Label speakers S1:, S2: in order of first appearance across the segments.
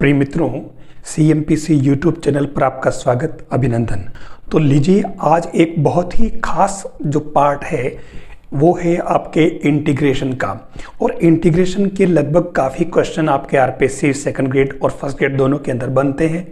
S1: प्रिय मित्रों, CMPC YouTube channel पर आपका स्वागत, अभिनंदन। तो लीजिए, आज एक बहुत ही खास जो पार्ट है वो है आपके इंटीग्रेशन का। और इंटीग्रेशन के लगभग काफ़ी क्वेश्चन आपके RPSC सेकंड ग्रेड और फर्स्ट ग्रेड दोनों के अंदर बनते हैं।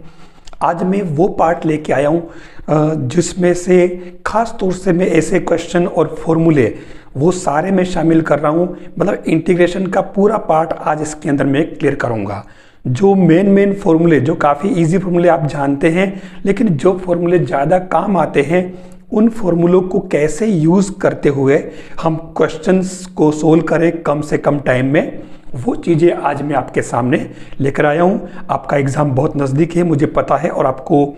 S1: आज मैं वो पार्ट लेके आया हूँ जिसमें से खास तौर से मैं ऐसे क्वेश्चन और फॉर्मूले वो सारे मैं शामिल कर रहा हूँ। मतलब इंटीग्रेशन का पूरा पार्ट आज इसके अंदर मैं क्लियर करूँगा। जो मेन फॉर्मूले, जो काफ़ी इजी फॉर्मूले आप जानते हैं, लेकिन जो फॉर्मूले ज़्यादा काम आते हैं, उन फॉर्मूलों को कैसे यूज़ करते हुए हम क्वेश्चंस को सोल्व करें कम से कम टाइम में, वो चीज़ें आज मैं आपके सामने लेकर आया हूँ। आपका एग्ज़ाम बहुत नज़दीक है, मुझे पता है, और आपको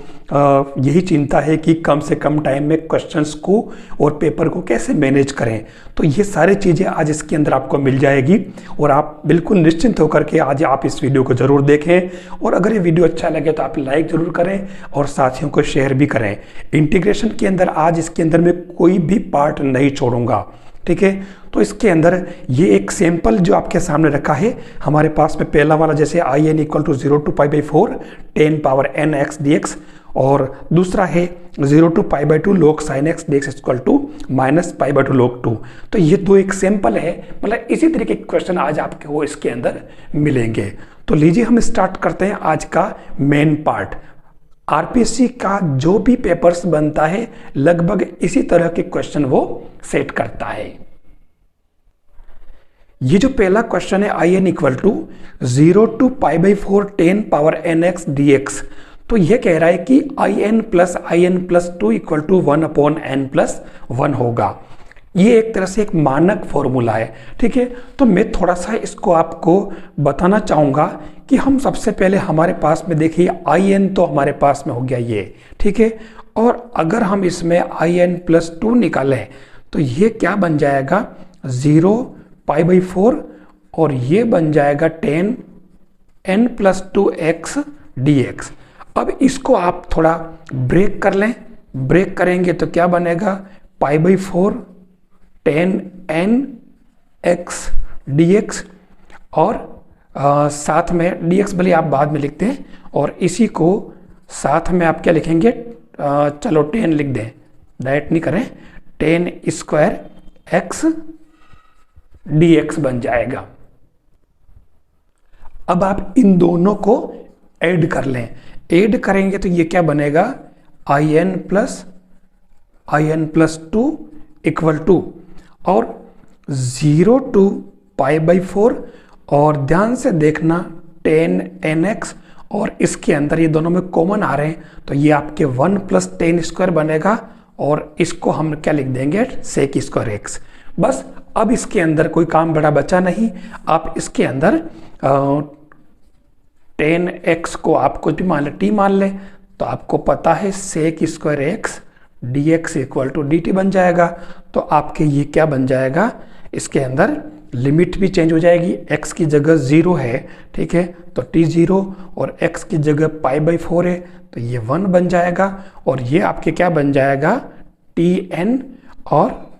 S1: यही चिंता है कि कम से कम टाइम में क्वेश्चंस को और पेपर को कैसे मैनेज करें। तो ये सारी चीज़ें आज इसके अंदर आपको मिल जाएगी और आप बिल्कुल निश्चिंत होकर के आज आप इस वीडियो को ज़रूर देखें। और अगर ये वीडियो अच्छा लगे तो आप लाइक ज़रूर करें और साथियों को शेयर भी करें। इंटीग्रेशन के अंदर आज इसके अंदर मैं कोई भी पार्ट नहीं छोड़ूंगा, ठीक है। तो इसके अंदर ये एक सैंपल जो आपके सामने रखा है हमारे पास में, पहला वाला जैसे in equal to 0 to π/4 10 power n x dx, और दूसरा है 0 to π/2 log sin x dx equal to -π/2 log 2। तो ये दो एक सैंपल है, मतलब इसी तरीके के क्वेश्चन आज आपको इसके अंदर मिलेंगे। तो लीजिए हम स्टार्ट करते हैं आज का मेन पार्ट। RPSC का जो भी पेपर्स बनता है लगभग इसी तरह के क्वेश्चन वो सेट करता है। ये जो पहला क्वेश्चन है in equal to 0 to π/4 10 power nx dx, तो ये कह रहा है कि in+in+2 इक्वल टू 1/n+1 होगा। ये एक तरह से एक मानक फॉर्मूला है, ठीक है। तो मैं थोड़ा सा इसको आपको बताना चाहूँगा कि हम सबसे पहले हमारे पास में देखिए in तो हमारे पास में हो गया ये, ठीक है। और अगर हम इसमें in+2 निकालें तो ये क्या बन जाएगा 0 π/4 और ये बन जाएगा 10 n+2x dx। अब इसको आप थोड़ा ब्रेक कर लें, ब्रेक करेंगे तो क्या बनेगा π/4 10 n x dx, और साथ में dx भले आप बाद में लिखते हैं, और इसी को साथ में आप क्या लिखेंगे, चलो 10 लिख दें, डायरेक्ट नहीं करें, 10 स्क्वायर x dx बन जाएगा। अब आप इन दोनों को ऐड कर लें, ऐड करेंगे तो ये क्या बनेगा in+2 इक्वल टू, और 0 टू π/4, और ध्यान से देखना 10 nx, और इसके अंदर ये दोनों में कॉमन आ रहे हैं तो ये आपके 1 + 10 स्क्वायर बनेगा, और इसको हम क्या लिख देंगे sec स्क्वायर x। बस अब इसके अंदर कोई काम बड़ा बचा नहीं। आप इसके अंदर 10x को आप कुछ भी मान लें, t मान लें, तो आपको पता है sec square x dx equal to dt बन जाएगा। तो आपके ये क्या बन जाएगा, इसके अंदर लिमिट भी चेंज हो जाएगी, x की जगह 0 है, ठीक है, तो t 0, और x की जगह π/4 है तो ये 1 बन जाएगा, और ये आपके क्या बन जाएगा tn और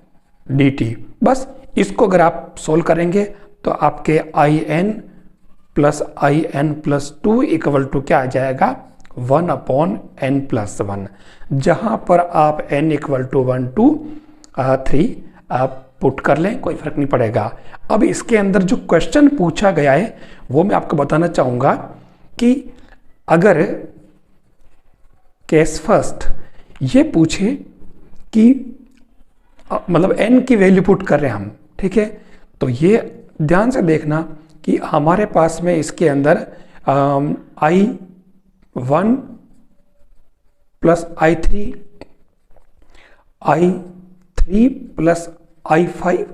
S1: dt। बस इसको अगर आप सोल्व करेंगे तो आपके in+in+2 इक्वल टू क्या आ जाएगा 1/n+1, जहां पर आप n इक्वल टू 1 2 3 आप पुट कर लें, कोई फर्क नहीं पड़ेगा। अब इसके अंदर जो क्वेश्चन पूछा गया है वो मैं आपको बताना चाहूंगा कि अगर केस फर्स्ट ये पूछे कि मतलब n की वैल्यू पुट कर रहे हैं हम, ठीक है, तो ये ध्यान से देखना कि हमारे पास में इसके अंदर i1 + i3 + i5,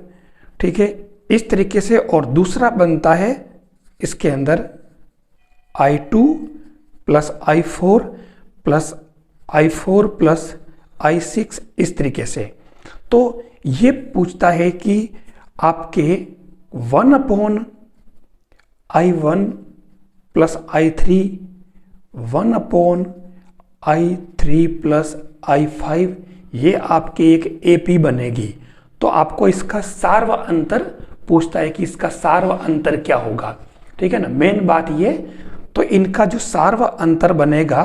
S1: ठीक है, इस तरीके से। और दूसरा बनता है इसके अंदर i2 + i4 + i4 + i6, इस तरीके से। तो ये पूछता है कि आपके 1/i1 + i3 1/i3 + i5, ये आपके एक AP बनेगी। तो आपको इसका सार्व अंतर पूछता है कि इसका सार्व अंतर क्या होगा, ठीक है ना, मेन बात ये। तो तो इनका जो सार्व अंतर बनेगा,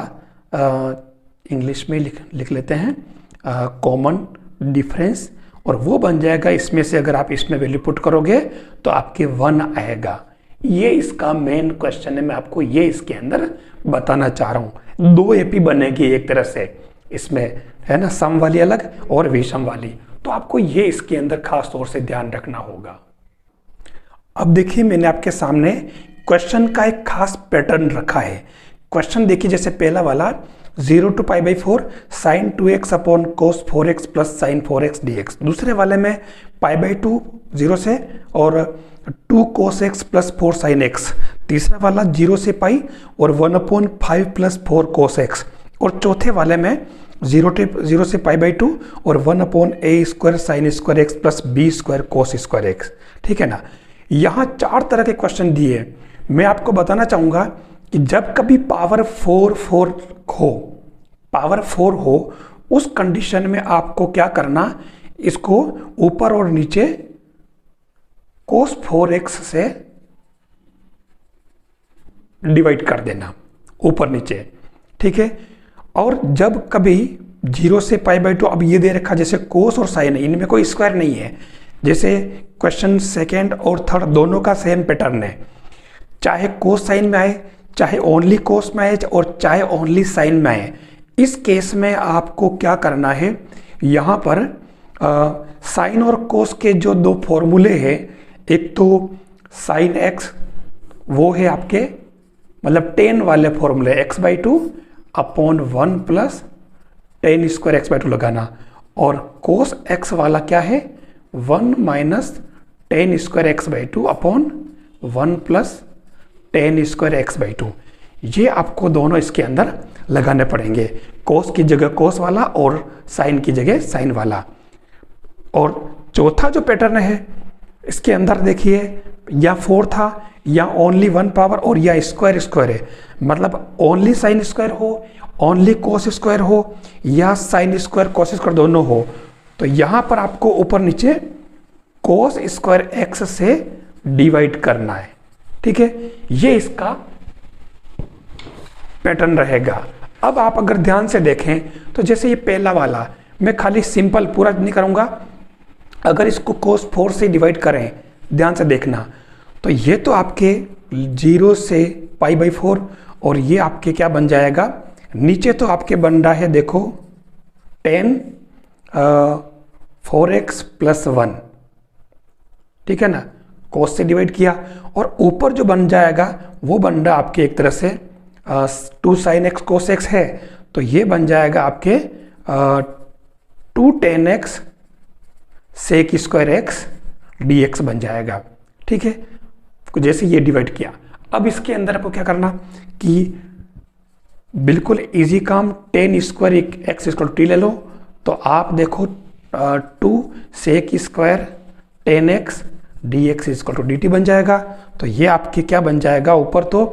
S1: इंग्लिश में लिख लेते हैं कॉमन डिफरेंस, और वो बन जाएगा इसमें से अगर आप इसमें वैल्यू पुट करोगे तो आपके 1 आएगा। ये इसका मेन क्वेश्चन है, मैं आपको ये इसके अंदर बताना चाह रहा हूँ। 2 एपी बनेगी एक तरह से इसमें, है ना, सम वाली अलग और विषम वाली, तो आपको ये इसके अंदर खास तौर से ध्यान रखना होगा। अब देखिए मैंने आपके सामने क्वेश्चन का एक खास पैटर्न रखा है। क्वेश्चन देखिए, जैसे पहला वाला 0 to π/4 sin 2x upon cos 4x plus sin 4x dx। दूसरे वाले में π/2 0 से और 2 cos x plus 4 sin x। तीसरा वाला 0 से पाई और 1/5 प्लस 4 cos x। और चौथे वाले में 0 से π/2 और 1/a² sin square x plus b² cos square x। ठीक है ना। यहाँ 4 तरह के क्वेश्चन दिए। मैं आपको बताना चाहूँगा कि जब कभी पावर 4 हो उस कंडीशन में आपको क्या करना, इसको ऊपर और नीचे cos 4x से डिवाइड कर देना, ऊपर नीचे। ठीक है। और जब कभी 0 से π/2, अब ये दे रखा जैसे cos और sin है, इनमें कोई स्क्वायर नहीं है। जैसे क्वेश्चन सेकेंड और थर्ड दोनों का सेम पैटर्न है, चाहे cos sin में आए, चाहे ओनली cos में आए और चाहे ओनली sin में आए। इस केस में आपको क्या करना है, यहाँ पर साइन और cos के जो 2 फॉर्मूले हैं, एक तो sin x वो है आपके मतलब tan वाले फॉर्मूले x/2 upon 1 plus tan square x/2 लगाना, और cos x वाला क्या है 1 minus tan square x/2 upon 1 plus tan square x/2। ये आपको दोनों इसके अंदर लगाने पड़ेंगे, cos की जगह cos वाला और sin की जगह sin वाला। और चौथा जो पैटर्न है इसके अंदर देखिए, या 4 था या ओनली 1 पावर और या स्क्वायर है, मतलब ओनली sin स्क्वायर हो, ओनली cos स्क्वायर हो या sin स्क्वायर cos स्क्वायर दोनों हो। तो यहाँ पर आपको ऊपर नीचे cos स्क्वायर x से डिवाइड करना है। ठीक है, ये इसका पैटर्न रहेगा। अब आप अगर ध्यान से देखें तो जैसे ये पहला वाला, मैं खाली सिंपल पूरा नहीं करूंगा, अगर इसको cos 4 से डिवाइड करें, ध्यान से देखना, तो ये तो आपके 0 से π/4 और ये आपके क्या बन जाएगा, नीचे तो आपके बन रहा है देखो tan 4x प्लस 1। ठीक है ना, cos से डिवाइड किया, और ऊपर जो बन जाएगा वो बन रहा आपके एक तरह से 2 sin x cos x है, तो ये बन जाएगा आपके 2 tan x sec square x dx बन जाएगा। ठीक है, जैसे ये डिवाइड किया। अब इसके अंदर आपको क्या करना कि बिल्कुल इजी काम, tan square x equal t ले लो, तो आप देखो 2 sec square tan x dx equal to dt बन जाएगा। तो ये आपके क्या बन जाएगा, ऊपर तो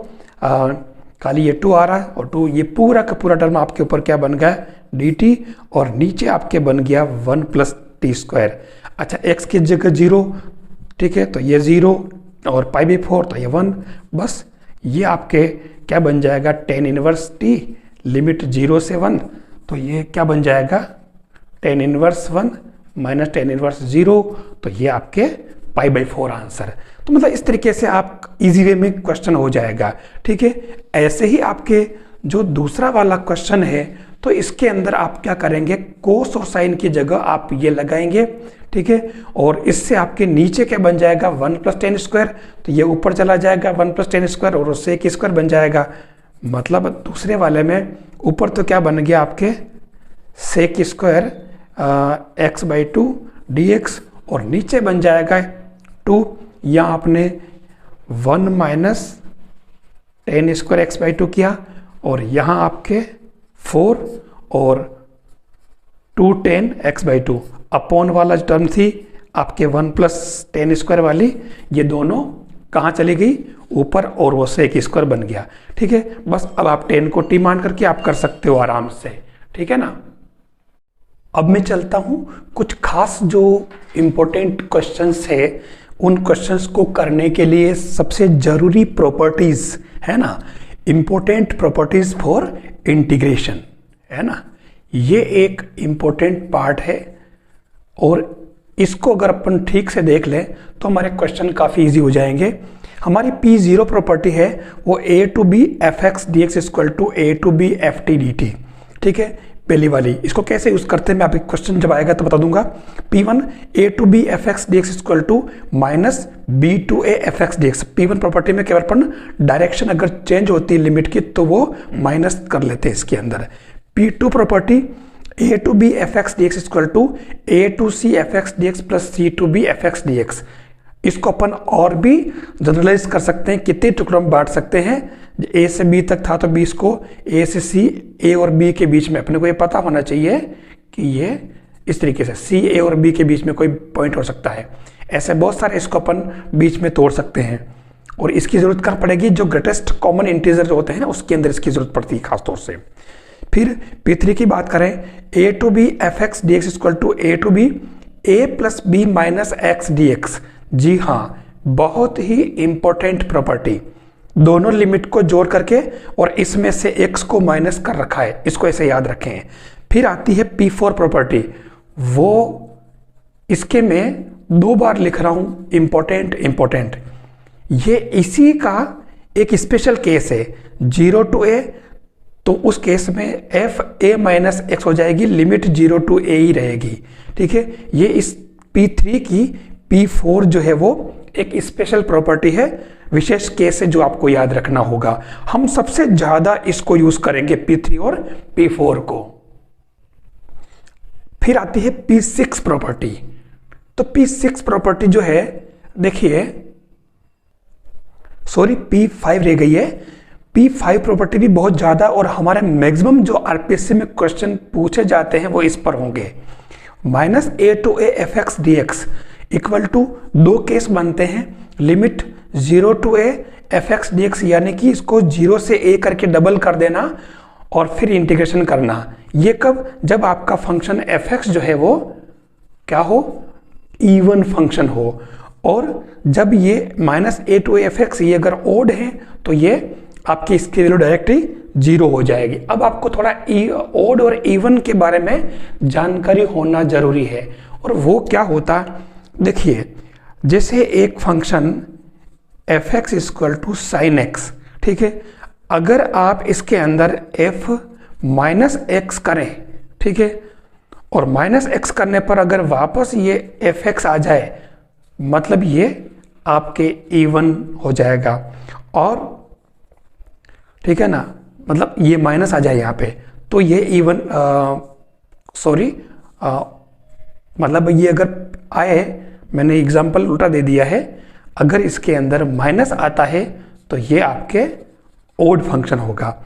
S1: खाली ये 2 आ रहा है और 2, ये पूरा का पूरा टर्म आपके ऊपर क्या बन गया dt, और नीचे आपके बन गया 1 प्लस टी स्क्वायर। अच्छा, x की जगह 0, ठीक है, तो ये 0 और π/4 तो ये 1, बस ये आपके क्या बन जाएगा tan इनवर्स t लिमिट 0 से 1, तो ये क्या बन जाएगा tan inverse 1 minus tan inverse 0, तो ये आपके π/4 आंसर। तो मतलब इस तरीके से आप इजी वे में क्वेश्चन हो जाएगा। ठीक है, ऐसे ही आपके जो दूसरा वाला क्वेश्चन है, तो इसके अंदर आप क्या करेंगे, कोस और साइन की जगह आप ये लगाएंगे। ठीक है, और इससे आपके नीचे क्या बन जाएगा 1 प्लस tan स्क्वायर, तो ये ऊपर चला जाएगा 1 प्लस tan स्क्वायर और उससे एक स्क्वायर बन जाएगा। मतलब दूसरे वाले में ऊपर तो क्या बन गया आपके सेक स्क्वायर x/2 dx, और नीचे बन जाएगा 2, या आपने 1 माइनस tan स्क्वायर x/2 किया, और यहाँ आपके 4 और 2 tan x/2 अपॉन वाला जो टर्म थी आपके 1 प्लस tan स्क्वायर वाली, ये दोनों कहाँ चली गई ऊपर, और वो से एक स्क्वायर बन गया। ठीक है, बस अब आप tan को t मान करके आप कर सकते हो आराम से। ठीक है ना। अब मैं चलता हूँ कुछ खास जो इम्पोर्टेंट क्वेश्चंस है, उन क्वेश्चंस को करने के लिए सबसे ज़रूरी प्रॉपर्टीज़ है ना, इंपॉर्टेंट प्रॉपर्टीज फॉर इंटीग्रेशन, है ना। ये एक इंपॉर्टेंट पार्ट है और इसको अगर अपन ठीक से देख लें तो हमारे क्वेश्चन काफ़ी इजी हो जाएंगे। हमारी P0 प्रॉपर्टी है वो a to B F X D X equal to A to B F T D T, ठीक है। पहली वाली इसको कैसे यूज करते हैं मैं आपको क्वेश्चन जब आएगा तो बता दूंगा। P1 a to B F X D X equal to minus B to A F X D X. P1 property में केवल अपन डायरेक्शन अगर चेंज होती है लिमिट की तो वो माइनस कर लेते हैं इसके अंदर। P2 property a to B F X D X equal to A to C F X D X plus C to B F X D X. इसको अपन और भी जनरलाइज कर सकते हैं, कितने टुकड़ों में बांट सकते हैं। ए से बी तक था तो बी इसको ए से सी, ए और बी के बीच में अपने को ये पता होना चाहिए कि ये इस तरीके से सी ए और बी के बीच में कोई पॉइंट हो सकता है। ऐसे बहुत सारे इसको अपन बीच में तोड़ सकते हैं और इसकी जरूरत कहाँ पड़ेगी, जो ग्रेटेस्ट कॉमन इंटीजर जो होते हैं ना उसके अंदर इसकी जरूरत पड़ती है खासतौर से। फिर P3 की बात करें, A to B F X D X equal to A to B A plus B minus X D X. जी हाँ, बहुत ही इंपॉर्टेंट प्रॉपर्टी, दोनों लिमिट को जोड़ करके और इसमें से x को माइनस कर रखा है, इसको ऐसे याद रखें। फिर आती है P4 प्रॉपर्टी, वो इसके मैं 2 बार लिख रहा हूं, इंपॉर्टेंट। ये इसी का एक स्पेशल केस है, 0 टू a, तो उस केस में एफ ए माइनस एक्स हो जाएगी, लिमिट 0 टू a ही रहेगी, ठीक है। ये इस P3 की P4 जो है वो एक स्पेशल प्रॉपर्टी है, विशेष केस है जो आपको याद रखना होगा। हम सबसे ज्यादा इसको यूज करेंगे P3 और P4 को। फिर आती है P6 प्रॉपर्टी। तो P6 प्रॉपर्टी जो है, देखिए सॉरी P5 रह गई है। P5 प्रॉपर्टी भी बहुत ज्यादा और हमारे मैक्सिमम जो आरपीएससी में क्वेश्चन पूछे जाते हैं वो इस पर होंगे। Minus A to A F X D X equal to 2 case बनते हैं, limit 0 to A F X D X, यानी कि इसको 0 से a करके डबल कर देना और फिर इंटीग्रेशन करना। ये कब, जब आपका फंक्शन एफ एक्स जो है वो क्या हो, इवन फंक्शन हो। और जब ये minus A to A F X ये अगर ओड है तो ये आपकी इसकी वैल्यू डायरेक्टली 0 हो जाएगी। अब आपको थोड़ा ओड और इवन के बारे में जानकारी होना जरूरी है। और वो क्या होता, देखिए जैसे एक function F X equal to sine X, ठीक है। अगर आप इसके अंदर एफ माइनस एक्स करें, ठीक है, और माइनस एक्स करने पर अगर वापस ये एफ एक्स आ जाए, मतलब ये आपके इवन हो जाएगा। और ठीक है ना, मतलब ये माइनस आ जाए यहाँ पे तो ये इवन, मतलब ये अगर आए, मैंने एग्जाम्पल उल्टा दे दिया है, अगर इसके अंदर माइनस आता है तो ये आपके ओड फंक्शन होगा।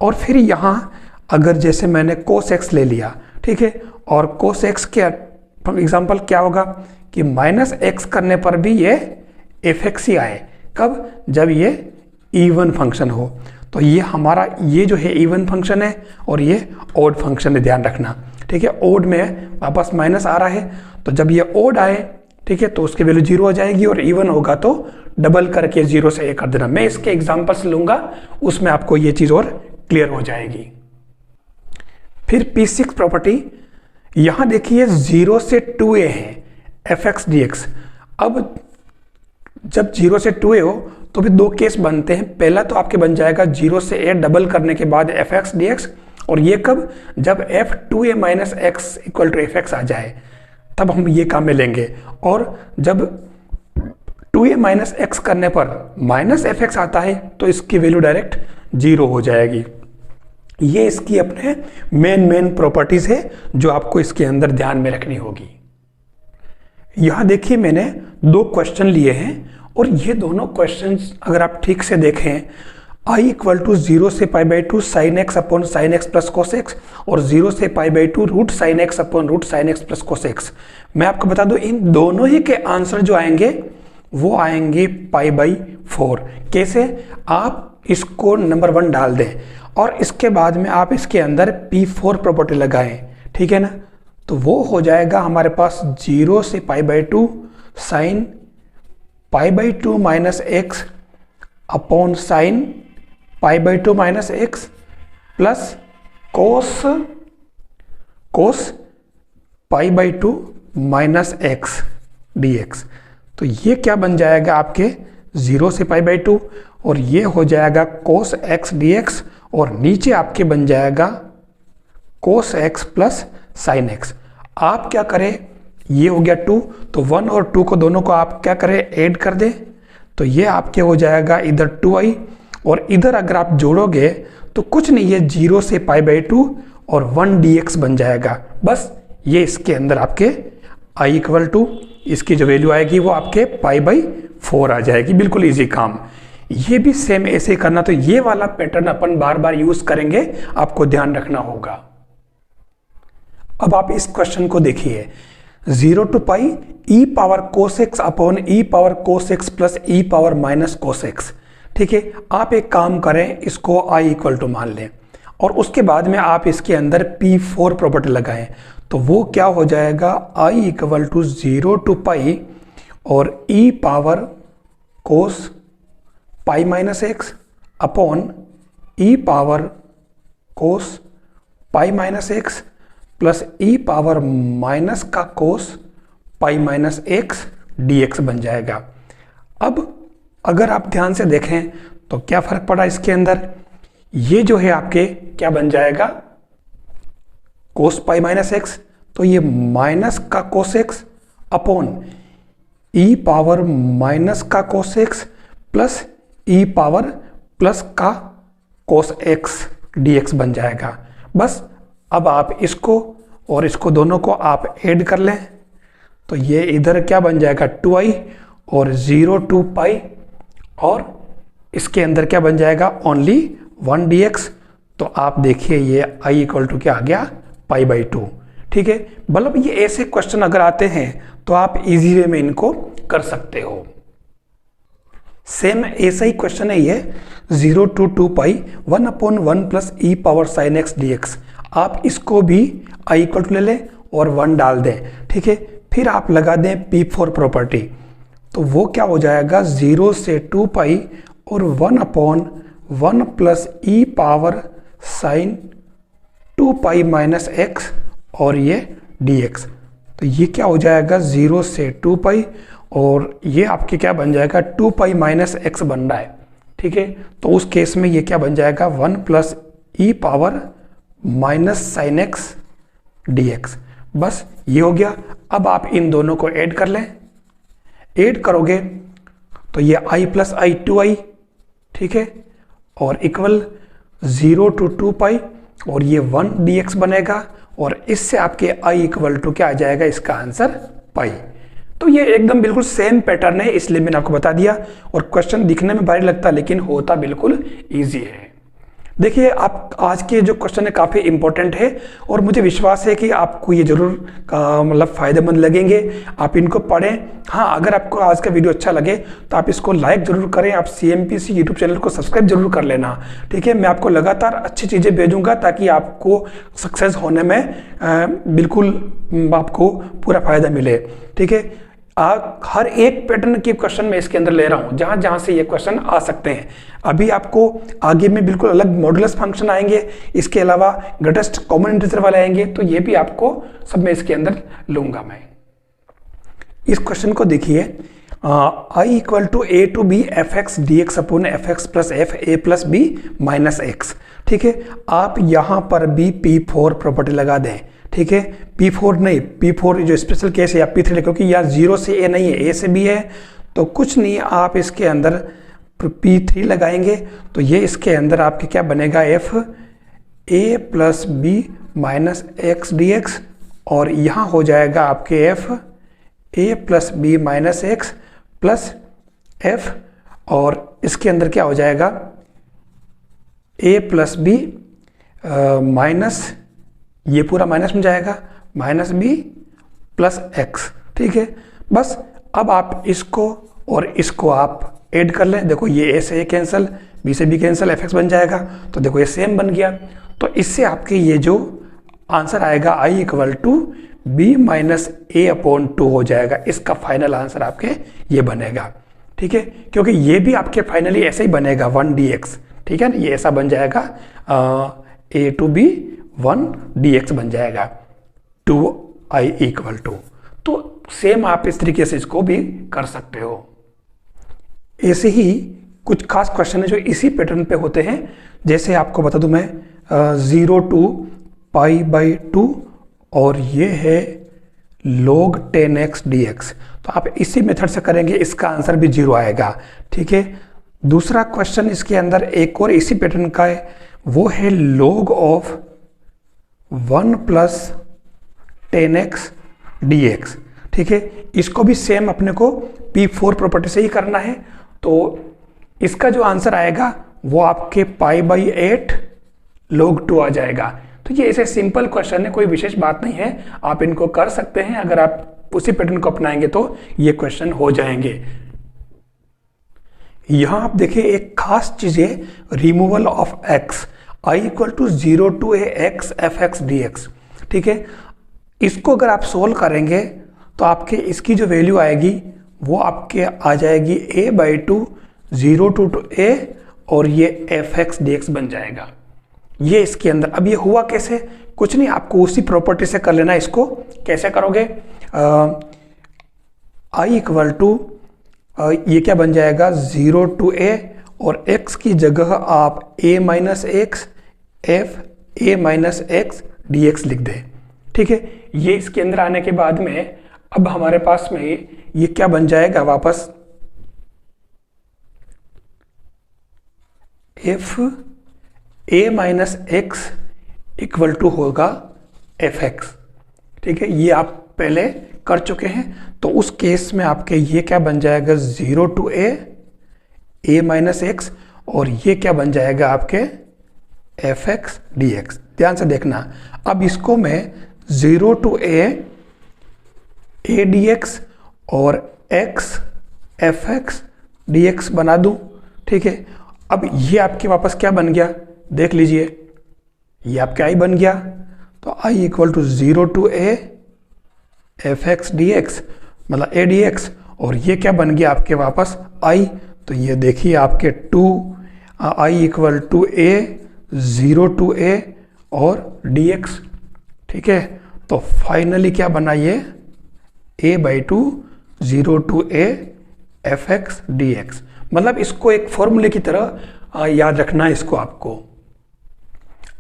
S1: और फिर यहाँ अगर जैसे मैंने कोस एक्स ले लिया, ठीक है, और कोस एक्स के एग्जाम्पल क्या होगा कि माइनस एक्स करने पर भी ये एफ एक्स ही आए, कब, जब ये इवन फंक्शन हो। तो ये हमारा ये जो है इवन फंक्शन है और ये ओड फंक्शन है, ध्यान रखना, ठीक है। ओड में वापस माइनस आ रहा है तो जब ये ओड आए, ठीक है, तो उसकी वैल्यू 0 हो जाएगी और इवन होगा तो डबल करके 0 से a कर देना। मैं इसके एग्जांपल्स लूंगा, उसमें आपको ये चीज और क्लियर हो जाएगी। फिर P6 प्रॉपर्टी, यहां देखिए 0 से 2a है एफ एक्स डी एक्स। अब जब 0 से 2a हो तो भी 2 केस बनते हैं। पहला तो आपके बन जाएगा 0 से a डबल करने के बाद एफ एक्स डी एक्स, और ये कब, जब F 2a minus X equal to F X आ जाए तब हम ये काम में लेंगे। और जब 2a माइनस एक्स करने पर माइनस एफ एक्स आता है तो इसकी वैल्यू डायरेक्ट 0 हो जाएगी। ये इसकी अपने मेन प्रॉपर्टीज है जो आपको इसके अंदर ध्यान में रखनी होगी। यहां देखिए मैंने 2 क्वेश्चन लिए हैं और ये दोनों क्वेश्चंस अगर आप ठीक से देखें, i इक्वल टू 0 से π/2 sine X upon sine X plus cos X और 0 से π/2 root sine X upon root sine X plus cos X. मैं आपको बता दूं इन दोनों ही के आंसर जो आएंगे वो आएंगे π/4। कैसे, आप इसको नंबर 1 डाल दें और इसके बाद में आप इसके अंदर P4 प्रॉपर्टी लगाएं, ठीक है ना, तो वो हो जाएगा हमारे पास 0 से π/2 sine π/2 minus X upon sine pi by two minus X plus cos pi by two minus X D X. तो ये क्या बन जाएगा आपके 0 से पाई बाई टू, और ये हो जाएगा कोस एक्स डी एक्स, और नीचे आपके बन जाएगा कोस एक्स प्लस साइन एक्स। आप क्या करें, ये हो गया 2, तो 1 और 2 को दोनों को आप क्या करें, ऐड कर दें, तो ये आपके हो जाएगा इधर 2i, और इधर अगर आप जोड़ोगे तो कुछ नहीं है 0 से पाई बाई टू और 1 dx बन जाएगा। बस ये इसके अंदर आपके i इक्वल टू इसकी जो वैल्यू आएगी वो आपके पाई बाई 4 आ जाएगी। बिल्कुल इजी काम। ये भी सेम ऐसे करना, तो ये वाला पैटर्न अपन बार बार यूज करेंगे, आपको ध्यान रखना होगा। अब आप इस क्वेश्चन को देखिए, 0 to pi e power cos X upon e power cos X plus e power minus cos X. ठीक है, आप एक काम करें, इसको i इक्वल टू मान लें, और उसके बाद में आप इसके अंदर P4 प्रॉपर्टी लगाएं, तो वो क्या हो जाएगा, i equal to 0 to pi और e power cos pi minus X upon e power cos pi minus X plus e power minus का cos pi minus X D X बन जाएगा। अब अगर आप ध्यान से देखें तो क्या फर्क पड़ा इसके अंदर, ये जो है आपके क्या बन जाएगा, कोस पाई माइनस एक्स, तो ये माइनस का cos X upon e power minus का cos X plus e power plus का कोस एक्स डी एक्स बन जाएगा। बस अब आप इसको और इसको दोनों को आप ऐड कर लें, तो ये इधर क्या बन जाएगा 2i और 0 टू पाई, और इसके अंदर क्या बन जाएगा ओनली 1 dx। तो आप देखिए ये i इक्वल टू क्या आ गया, पाई बाई 2। ठीक है, मतलब ये ऐसे क्वेश्चन अगर आते हैं तो आप इजी वे में इनको कर सकते हो। सेम ऐसा ही क्वेश्चन है ये 0 to 2 pi 1 upon 1 plus e power sine X D X. आप इसको भी i इक्वल टू ले लें और 1 डाल दें। ठीक है, फिर आप लगा दें P4 प्रॉपर्टी, तो वो क्या हो जाएगा 0 से 2 पाई और 1 upon 1 plus e power sign 2 पाई माइनस एक्स और ये dx। तो ये क्या हो जाएगा 0 से 2 पाई, और ये आपके क्या बन जाएगा 2 पाई माइनस एक्स बन रहा है। ठीक है, तो उस केस में ये क्या बन जाएगा 1 plus E power minus sine X D X. बस ये हो गया। अब आप इन दोनों को ऐड कर लें, ऐड करोगे तो ये i प्लस आई 2i, ठीक है, और इक्वल 0 टू 2 पाई और ये 1 dx बनेगा, और इससे आपके i इक्वल टू क्या आ जाएगा, इसका आंसर पाई। तो ये एकदम बिल्कुल सेम पैटर्न है, इसलिए मैंने आपको बता दिया। और क्वेश्चन दिखने में भारी लगता है लेकिन होता बिल्कुल इजी है। देखिए, आप आज के जो क्वेश्चन है काफ़ी इंपॉर्टेंट है और मुझे विश्वास है कि आपको ये जरूर मतलब फ़ायदेमंद लगेंगे। आप इनको पढ़ें। हाँ, अगर आपको आज का वीडियो अच्छा लगे तो आप इसको लाइक ज़रूर करें। आप CMPC यूट्यूब चैनल को सब्सक्राइब जरूर कर लेना। ठीक है, मैं आपको लगातार अच्छी चीज़ें भेजूंगा ताकि आपको सक्सेस होने में बिल्कुल आपको पूरा फ़ायदा मिले। ठीक है, हर एक पैटर्न के क्वेश्चन में इसके अंदर ले रहा हूं जहां जहां से ये क्वेश्चन आ सकते हैं। अभी आपको आगे में बिल्कुल अलग मॉडुलस फंक्शन आएंगे, इसके अलावा ग्रेटेस्ट कॉमन इंटीजर वाले आएंगे, तो ये भी आपको सब में इसके अंदर लूंगा मैं। इस क्वेश्चन को देखिए, i equal to a to b F X D X upon F X plus F A plus B minus X. ठीक है, आप यहां पर भी P4 प्रॉपर्टी लगा दें। ठीक है, P4 नहीं, P4 जो स्पेशल केस है, या P3 ले, क्योंकि यार 0 से A नहीं है, A से B है, तो कुछ नहीं, आप इसके अंदर P3 लगाएंगे तो ये इसके अंदर आपके क्या बनेगा, F A plus B minus X D X, और यहाँ हो जाएगा आपके F A plus B minus X plus F, और इसके अंदर क्या हो जाएगा ए प्लस बी माइनस, ये पूरा माइनस में जाएगा, माइनस बी प्लस एक्स। ठीक है, बस अब आप इसको और इसको आप ऐड कर लें। देखो, ये ए से ए कैंसिल, बी से बी कैंसिल, एफ एक्स बन जाएगा, तो देखो ये सेम बन गया। तो इससे आपके ये जो आंसर आएगा i equal to B minus A upon 2 हो जाएगा। इसका फाइनल आंसर आपके ये बनेगा। ठीक है, क्योंकि ये भी आपके फाइनली ऐसे ही बनेगा 1 dx। ठीक है ना, ये ऐसा बन जाएगा a to b 1 dx बन जाएगा 2i इक्वल टू। तो सेम आप इस तरीके से इसको भी कर सकते हो। ऐसे ही कुछ खास क्वेश्चन है जो इसी पैटर्न पे होते हैं, जैसे आपको बता दूं मैं 0 to π/2 और ये है log 10x dx। तो आप इसी मेथड से करेंगे, इसका आंसर भी 0 आएगा। ठीक है, दूसरा क्वेश्चन इसके अंदर एक और इसी पैटर्न का है, वो है log ऑफ 1 + 10x dx। ठीक है, इसको भी सेम अपने को P4 प्रॉपर्टी से ही करना है। तो इसका जो आंसर आएगा वो आपके π/8 log 2 आ जाएगा। तो ये ऐसे सिंपल क्वेश्चन है, कोई विशेष बात नहीं है, आप इनको कर सकते हैं। अगर आप उसी पैटर्न को अपनाएंगे तो ये क्वेश्चन हो जाएंगे। यहां आप देखिए एक खास चीज है, removal of x i = 0 to a x fx dx। ठीक है, इसको अगर आप सोल्व करेंगे तो आपके इसकी जो वैल्यू आएगी वो आपके आ जाएगी a/2 0 to a और ये fx dx बन जाएगा। ये इसके अंदर अब ये हुआ कैसे, कुछ नहीं, आपको उसी प्रॉपर्टी से कर लेना। इसको कैसे करोगे, i = ये क्या बन जाएगा 0 to a और x की जगह आप a - x f a - x dx लिख दें। ठीक है, ये इसके अंदर आने के बाद में अब हमारे पास में ये क्या बन जाएगा वापस f a - x equal to होगा fx। ठीक है, ये आप पहले कर चुके हैं। तो उस केस में आपके ये क्या बन जाएगा 0 to a - x और ये क्या बन जाएगा आपके fx dx। ध्यान से देखना, अब इसको मैं 0 to a dx और x fx dx बना दूं। ठीक है, अब ये आपके वापस क्या बन गया, देख लीजिए, ये आपका i बन गया। तो i = 0 to a fx dx मतलब a dx और ये क्या बन गया आपके वापस i। तो ये देखिए आपके 2 i = a 0 to a और dx। ठीक है, तो फाइनली क्या बना ये a/2 0 to a fx dx। मतलब इसको एक फॉर्मूले की तरह याद रखना है इसको आपको।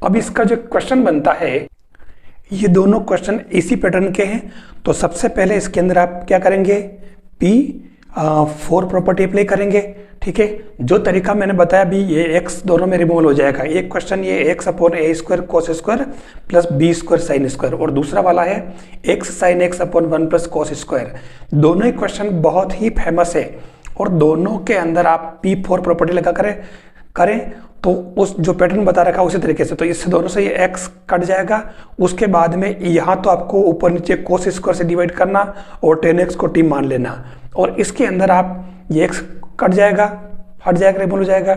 S1: अब इसका जो क्वेश्चन बनता है, ये दोनों क्वेश्चन इसी पैटर्न के हैं। तो सबसे पहले इसके अंदर आप क्या करेंगे, P4 प्रॉपर्टी अप्लाई करेंगे। ठीक है, जो तरीका मैंने बताया अभी, ये x दोनों में रिमूवल हो जाएगा। एक क्वेश्चन ये x/a² cos² + b² sin², और दूसरा वाला है x sin x / 1 + cos²। दोनों ही क्वेश्चन बहुत ही फेमस है और दोनों के अंदर आप P4 प्रॉपर्टी लगा करें तो उस जो पैटर्न बता रखा है उसी तरीके से, तो इससे दोनों से ये x कट जाएगा। उसके बाद में यहाँ तो आपको ऊपर नीचे cos² से डिवाइड करना और 10x को t मान लेना, और इसके अंदर आप ये x कट जाएगा, हट जाएगा, रिमूव हो जाएगा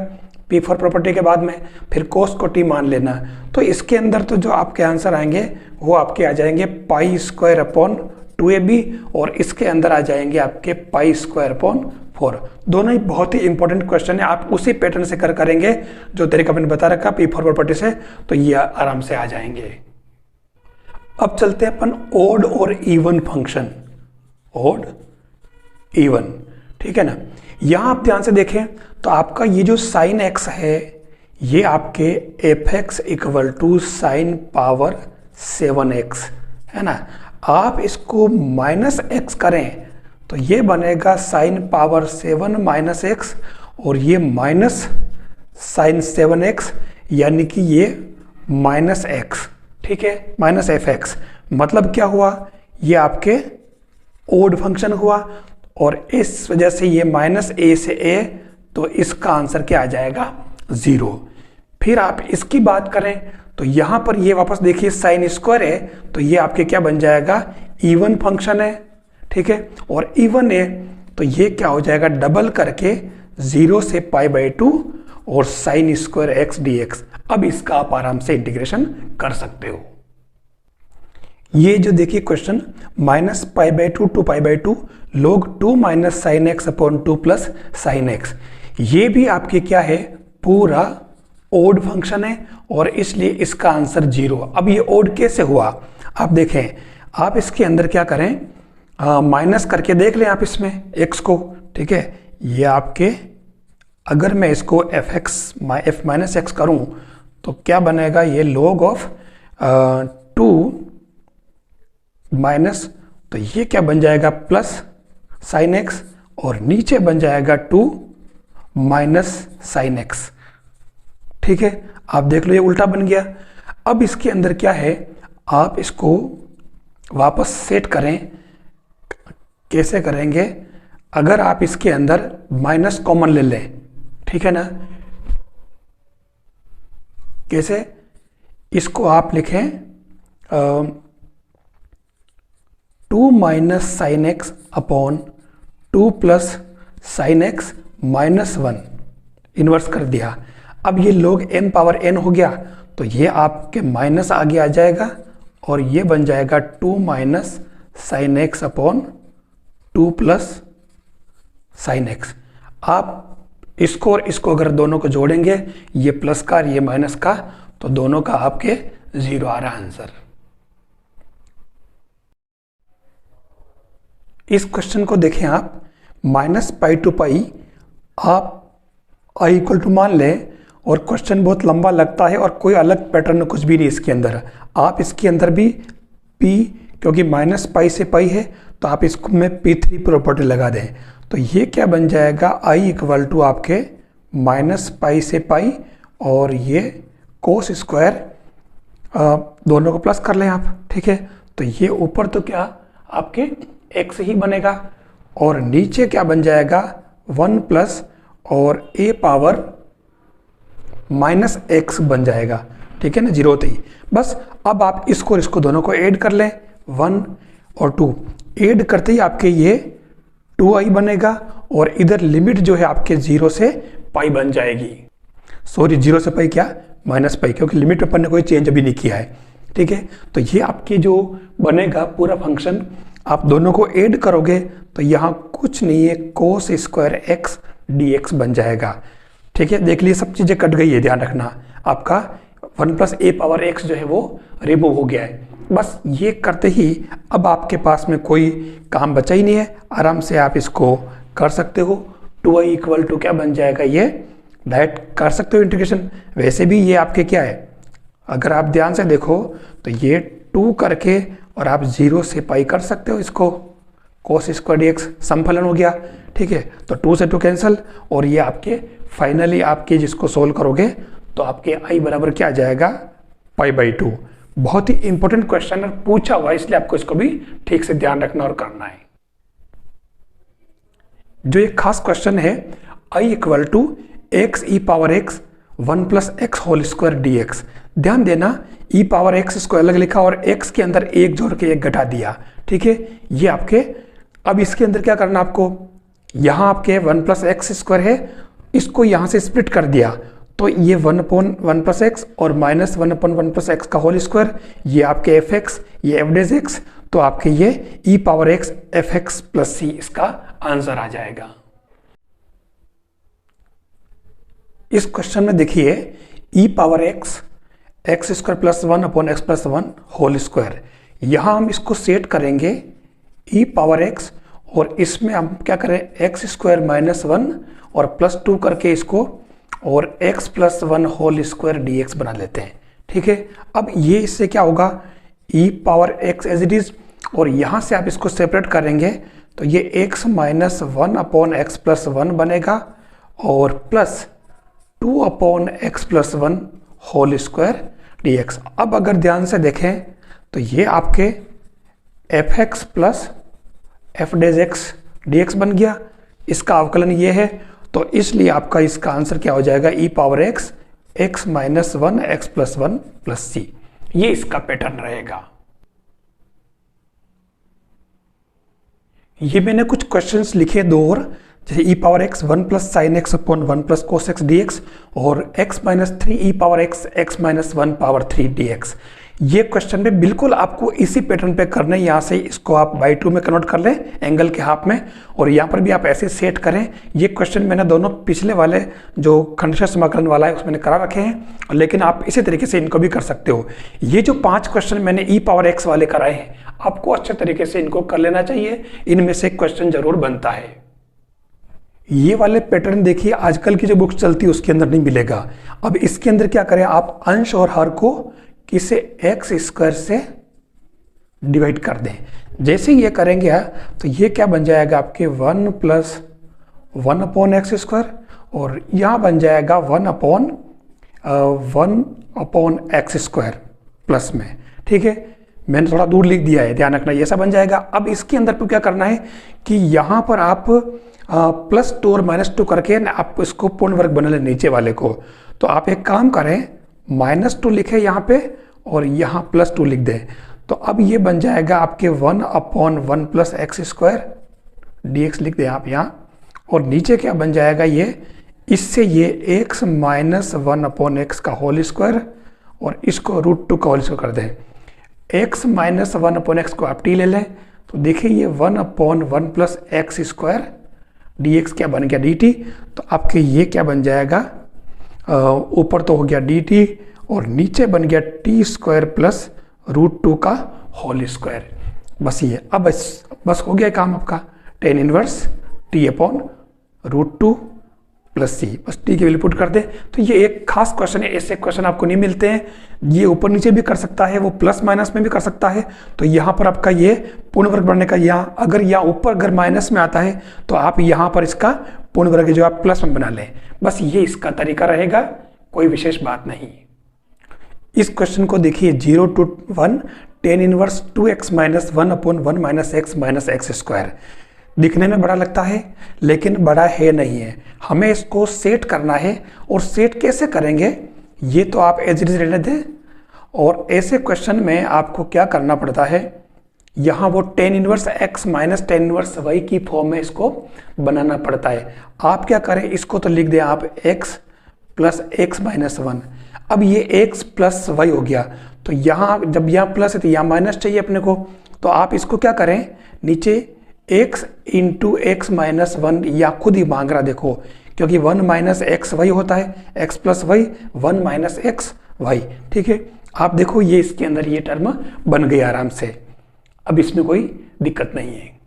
S1: P4 प्रॉपर्टी के बाद में, फिर cos को t मान लेना। तो इसके अंदर तो जो आपके आंसर आएंगे वो आपके आ जाएंगे π²/2ab और इसके अंदर आ जाएंगे आपके π²/4। दोनों ही बहुत ही इंपॉर्टेंट क्वेश्चन है, आप उसी पैटर्न से करेंगे जो तरीका मैंने बता रखा P4 प्रॉपर्टी से, तो ये आराम से आ जाएंगे। अब चलते हैं अपन ओड और इवन फंक्शन, ओड इवन। ठीक है ना, यहां आप ध्यान से देखें तो आपका ये जो sin x है ये आपके fx = sin पावर 7x है ना। आप इसको -x करें तो ये बनेगा sin पावर 7 - x और ये माइनस sin 7x यानी कि ये -x। ठीक है, -fx मतलब क्या हुआ, ये आपके ओड फंक्शन हुआ और इस वजह से ये -a से a, तो इसका आंसर क्या आ जाएगा 0। फिर आप इसकी बात करें तो यहां पर ये वापस देखिए sin² है, तो ये आपके क्या बन जाएगा इवन फंक्शन है। ठीक है, और इवन है तो ये क्या हो जाएगा डबल करके 0 से π/2 और sin² x dx। अब इसका आप आराम से इंटीग्रेशन कर सकते हो। ये जो देखिए question -π/2 to π/2 log 2 - sin x / 2 + sin x, ये भी आपके क्या है पूरा ओड फंक्शन है और इसलिए इसका आंसर 0। अब ये ओड कैसे हुआ, आप देखें, आप इसके अंदर क्या करें, माइनस करके देख लें आप इसमें x को, ठीक है। ये आपके, अगर मैं इसको f माइनस एक्स करूं तो क्या बनेगा, ये log ऑफ 2 माइनस, तो ये क्या बन जाएगा प्लस साइन एक्स, और नीचे बन जाएगा 2 माइनस साइन एक्स, ठीक है। आप देख लो ये उल्टा बन गया। अब इसके अंदर क्या है, आप इसको वापस सेट करें, कैसे करेंगे, अगर आप इसके अंदर माइनस कॉमन ले लें, ठीक है ना, कैसे, इसको आप लिखें 2 minus sine X upon 2 plus sine x minus 1, inverse कर दिया। अब ये log m पावर n हो गया, तो ये आपके माइनस आगे आ जाएगा और ये बन जाएगा 2 minus sine X upon 2 plus sine x. आप इसको और इसको अगर दोनों को जोड़ेंगे, ये प्लस का और ये माइनस का, तो दोनों का आपके 0 आ रहा आंसर। इस क्वेश्चन को देखें आप, माइनस पाई टू पाई आप i इक्वल टू मान लें, और क्वेश्चन बहुत लंबा लगता है और कोई अलग पैटर्न कुछ भी नहीं इसके अंदर। आप इसके अंदर भी p, क्योंकि माइनस पाई से पाई है तो आप इसको में p3 प्रॉपर्टी लगा दें, तो ये क्या बन जाएगा, i इक्वल टू आपके माइनस पाई से पाई और ये कोस स्क्वायर, दोनों को प्लस कर लें आप, ठीक है। तो ये ऊपर तो क्या आपके x ही बनेगा और नीचे क्या बन जाएगा 1 प्लस और a पावर माइनस एक्स बन जाएगा, ठीक है ना, 0 ही। बस अब आप इसको और इसको दोनों को ऐड कर लें, 1 और 2 ऐड करते ही आपके ये 2i बनेगा और इधर लिमिट जो है आपके 0 से पाई बन जाएगी। सॉरी 0 से पाई क्या, माइनस पाई, क्योंकि लिमिट में अपन ने कोई चेंज अभी नहीं किया है, ठीक है। तो ये आपकी जो बनेगा पूरा फंक्शन, आप दोनों को ऐड करोगे तो यहाँ कुछ नहीं है, कोस स्क्वायर एक्स dx बन जाएगा, ठीक है। देख लीजिए सब चीज़ें कट गई है, ध्यान रखना, आपका 1 प्लस a पावर x जो है वो रिमूव हो गया है। बस ये करते ही अब आपके पास में कोई काम बचा ही नहीं है, आराम से आप इसको कर सकते हो। 2i इक्वल टू क्या बन जाएगा, ये डायरेक्ट कर सकते हो इंटीग्रेशन। वैसे भी ये आपके क्या है, अगर आप ध्यान से देखो तो ये 2 करके और आप 0 से पाई कर सकते हो इसको, कोस स्क्वायर dx समफलन हो गया, ठीक है। तो 2 से 2 कैंसिल और ये आपके फाइनली आपके जिसको सोल्व करोगे तो आपके i बराबर क्या आ जाएगा, π/2। बहुत ही इंपॉर्टेंट क्वेश्चन है, पूछा हुआ, इसलिए आपको इसको भी ठीक से ध्यान रखना और करना है। जो एक खास क्वेश्चन है, i equal to X E power X 1 plus X whole square dx। ध्यान देना, e पावर एक्स इसको अलग लिखा और x के अंदर एक जोड़ के एक घटा दिया, ठीक है। ये आपके, अब इसके अंदर क्या करना आपको, यहाँ आपके 1 प्लस एक्स स्क्वायर है, इसको यहाँ से स्प्लिट कर दिया, तो ये 1/1 प्लस एक्स और माइनस 1/1 प्लस एक्स का होल स्क्वायर, ये आपके एफ एक्स, ये एफ डेज एक्स, तो आपके ये e power X F X plus C इसका आंसर आ जाएगा। इस क्वेश्चन में देखिए e power X X square plus 1 upon X plus 1 whole square, यहाँ हम इसको सेट करेंगे e पावर एक्स और इसमें हम क्या करें, एक्स स्क्वायर माइनस 1 और प्लस 2 करके इसको और x plus 1 whole square dx बना लेते हैं, ठीक है। अब ये इससे क्या होगा, e power x as it is, और यहाँ से आप इसको सेपरेट करेंगे तो ये x minus 1 upon X plus 1 बनेगा और plus 2 upon X plus 1 whole square dx। अब अगर ध्यान से देखें तो ये आपके F X plus F dash X dx बन गया, इसका अवकलन ये है, तो इसलिए आपका इसका आंसर क्या हो जाएगा, e power X X minus 1 X plus 1 plus C. ये इसका पैटर्न रहेगा। ये मैंने कुछ क्वेश्चंस लिखे दो और, जैसे e power X 1 plus sign X upon 1 plus cos x dx और x minus 3 e power X X minus 1 power 3 dx। ये क्वेश्चन में बिल्कुल आपको इसी पैटर्न पे करना है। यहाँ से इसको आप बाई 2 में कन्वर्ट कर लें एंगल के हाफ में, और यहाँ पर भी आप ऐसे सेट करें। ये क्वेश्चन मैंने दोनों पिछले वाले जो खंडशः समाकलन वाला है उसमें करा रखे हैं, लेकिन आप इसी तरीके से इनको भी कर सकते हो। ये जो 5 क्वेश्चन मैंने e पावर x वाले कराए हैं, आपको अच्छे तरीके से इनको कर लेना चाहिए। इनमें से क्वेश्चन जरूर बनता है। ये वाले पैटर्न देखिए आजकल की जो बुक्स चलती है उसके अंदर नहीं मिलेगा। अब इसके अंदर क्या करें, आप अंश और हर को किसे एक्स स्क्वायर से डिवाइड कर दें। जैसे ये करेंगे तो ये क्या बन जाएगा आपके 1 + 1/x², और यहाँ बन जाएगा 1/x² प्लस में। ठीक है, मैंने थोड़ा दूर लिख दिया है, ध्यान रखना, ये ऐसा बन जाएगा। अब इसके अंदर पर क्या करना है कि यहाँ पर आप +2 और -2 करके आप इसको पूर्ण वर्ग बना लें नीचे वाले को। तो आप एक काम करें, -2 लिखे यहाँ पे और यहाँ +2 लिख दें। तो अब ये बन जाएगा आपके 1/1 + x² dx लिख दें आप यहाँ, और नीचे क्या बन जाएगा ये, इससे ये x - 1/x का होल स्क्वायर, और इसको √2 का होल स्क्वायर कर दें। x - 1/x को आप t ले लें, तो देखिए ये 1/1 + x² dx क्या बन गया dt। तो आपके ये क्या बन जाएगा, ऊपर तो हो गया dt और नीचे बन गया t² + √2 का होल स्क्वायर। बस ये अब बस हो गया काम आपका, tan इनवर्स t/√2 + c, बस t की वैल्यू पुट कर दें। तो ये एक खास क्वेश्चन है, ऐसे क्वेश्चन आपको नहीं मिलते हैं। ये ऊपर नीचे भी कर सकता है, वो प्लस माइनस में भी कर सकता है। तो यहाँ पर आपका ये पूर्ण वर्ग बनने का, यहाँ अगर यहाँ ऊपर अगर माइनस में आता है तो आप यहाँ पर इसका पूर्ण वर्ग जो आप प्लस में बना लें। बस ये इसका तरीका रहेगा, कोई विशेष बात नहीं। इस क्वेश्चन को देखिए 0 to 1 tan inverse 2x - 1/1 - x - x²। दिखने में बड़ा लगता है लेकिन बड़ा है नहीं है। हमें इसको सेट करना है, और सेट कैसे करेंगे ये तो आप एज इट इज रहने दें। और ऐसे क्वेश्चन में आपको क्या करना पड़ता है, यहाँ वो tan inverse x - tan inverse y की फॉर्म में इसको बनाना पड़ता है। आप क्या करें, इसको तो लिख दें आप x + x - 1। अब ये x + y हो गया, तो यहाँ जब यहाँ प्लस है तो यहाँ माइनस चाहिए अपने को। तो आप इसको क्या करें, नीचे x × x - 1 या खुद ही मांग रहा देखो, क्योंकि 1 - x y होता है, x + y 1 - x y। ठीक है, आप देखो ये इसके अंदर ये टर्म बन गई आराम से। अब इसमें कोई दिक्कत नहीं है।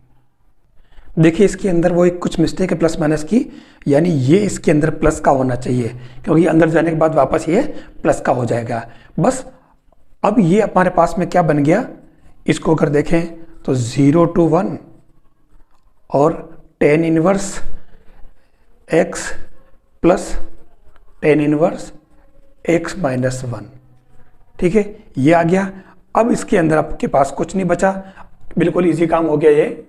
S1: देखिए इसके अंदर वो एक कुछ मिस्टेक है प्लस माइनस की, यानी ये इसके अंदर प्लस का होना चाहिए, क्योंकि अंदर जाने के बाद वापस ये प्लस का हो जाएगा। बस अब ये हमारे पास में क्या बन गया, इसको अगर देखें तो 0 to 1 और tan inverse x + tan inverse x - 1। ठीक है, ये आ गया। अब इसके अंदर आपके पास कुछ नहीं बचा, बिल्कुल इजी काम हो गया ये।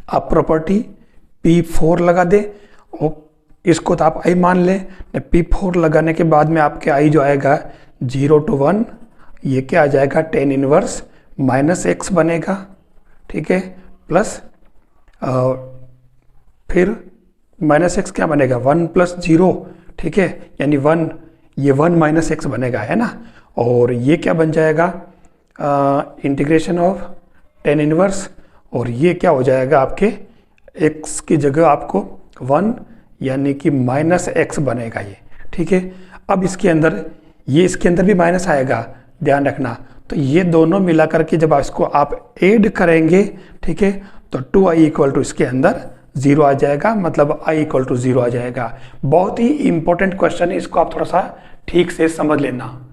S1: आप प्रॉपर्टी P4 लगा दें, और इसको तो आप i मान लें। P4 लगाने के बाद में आपके i जो आएगा 0 to 1, ये क्या आ जाएगा, tan इनवर्स -x बनेगा। ठीक है, प्लस फिर -x क्या बनेगा, 1 + 0। ठीक है, यानी 1, ये 1 - x बनेगा, है ना। और ये क्या बन जाएगा, इंटीग्रेशन ऑफ tan इनवर्स, और ये क्या हो जाएगा आपके x की जगह आपको 1 यानी कि -x बनेगा ये। ठीक है, अब इसके अंदर ये इसके अंदर भी माइनस आएगा, ध्यान रखना। तो ये दोनों मिला करके जब इसको आप ऐड करेंगे, ठीक है, तो 2i = इसके अंदर 0 आ जाएगा, मतलब i = 0 आ जाएगा। बहुत ही इंपॉर्टेंट क्वेश्चन है, इसको आप थोड़ा सा ठीक से समझ लेना।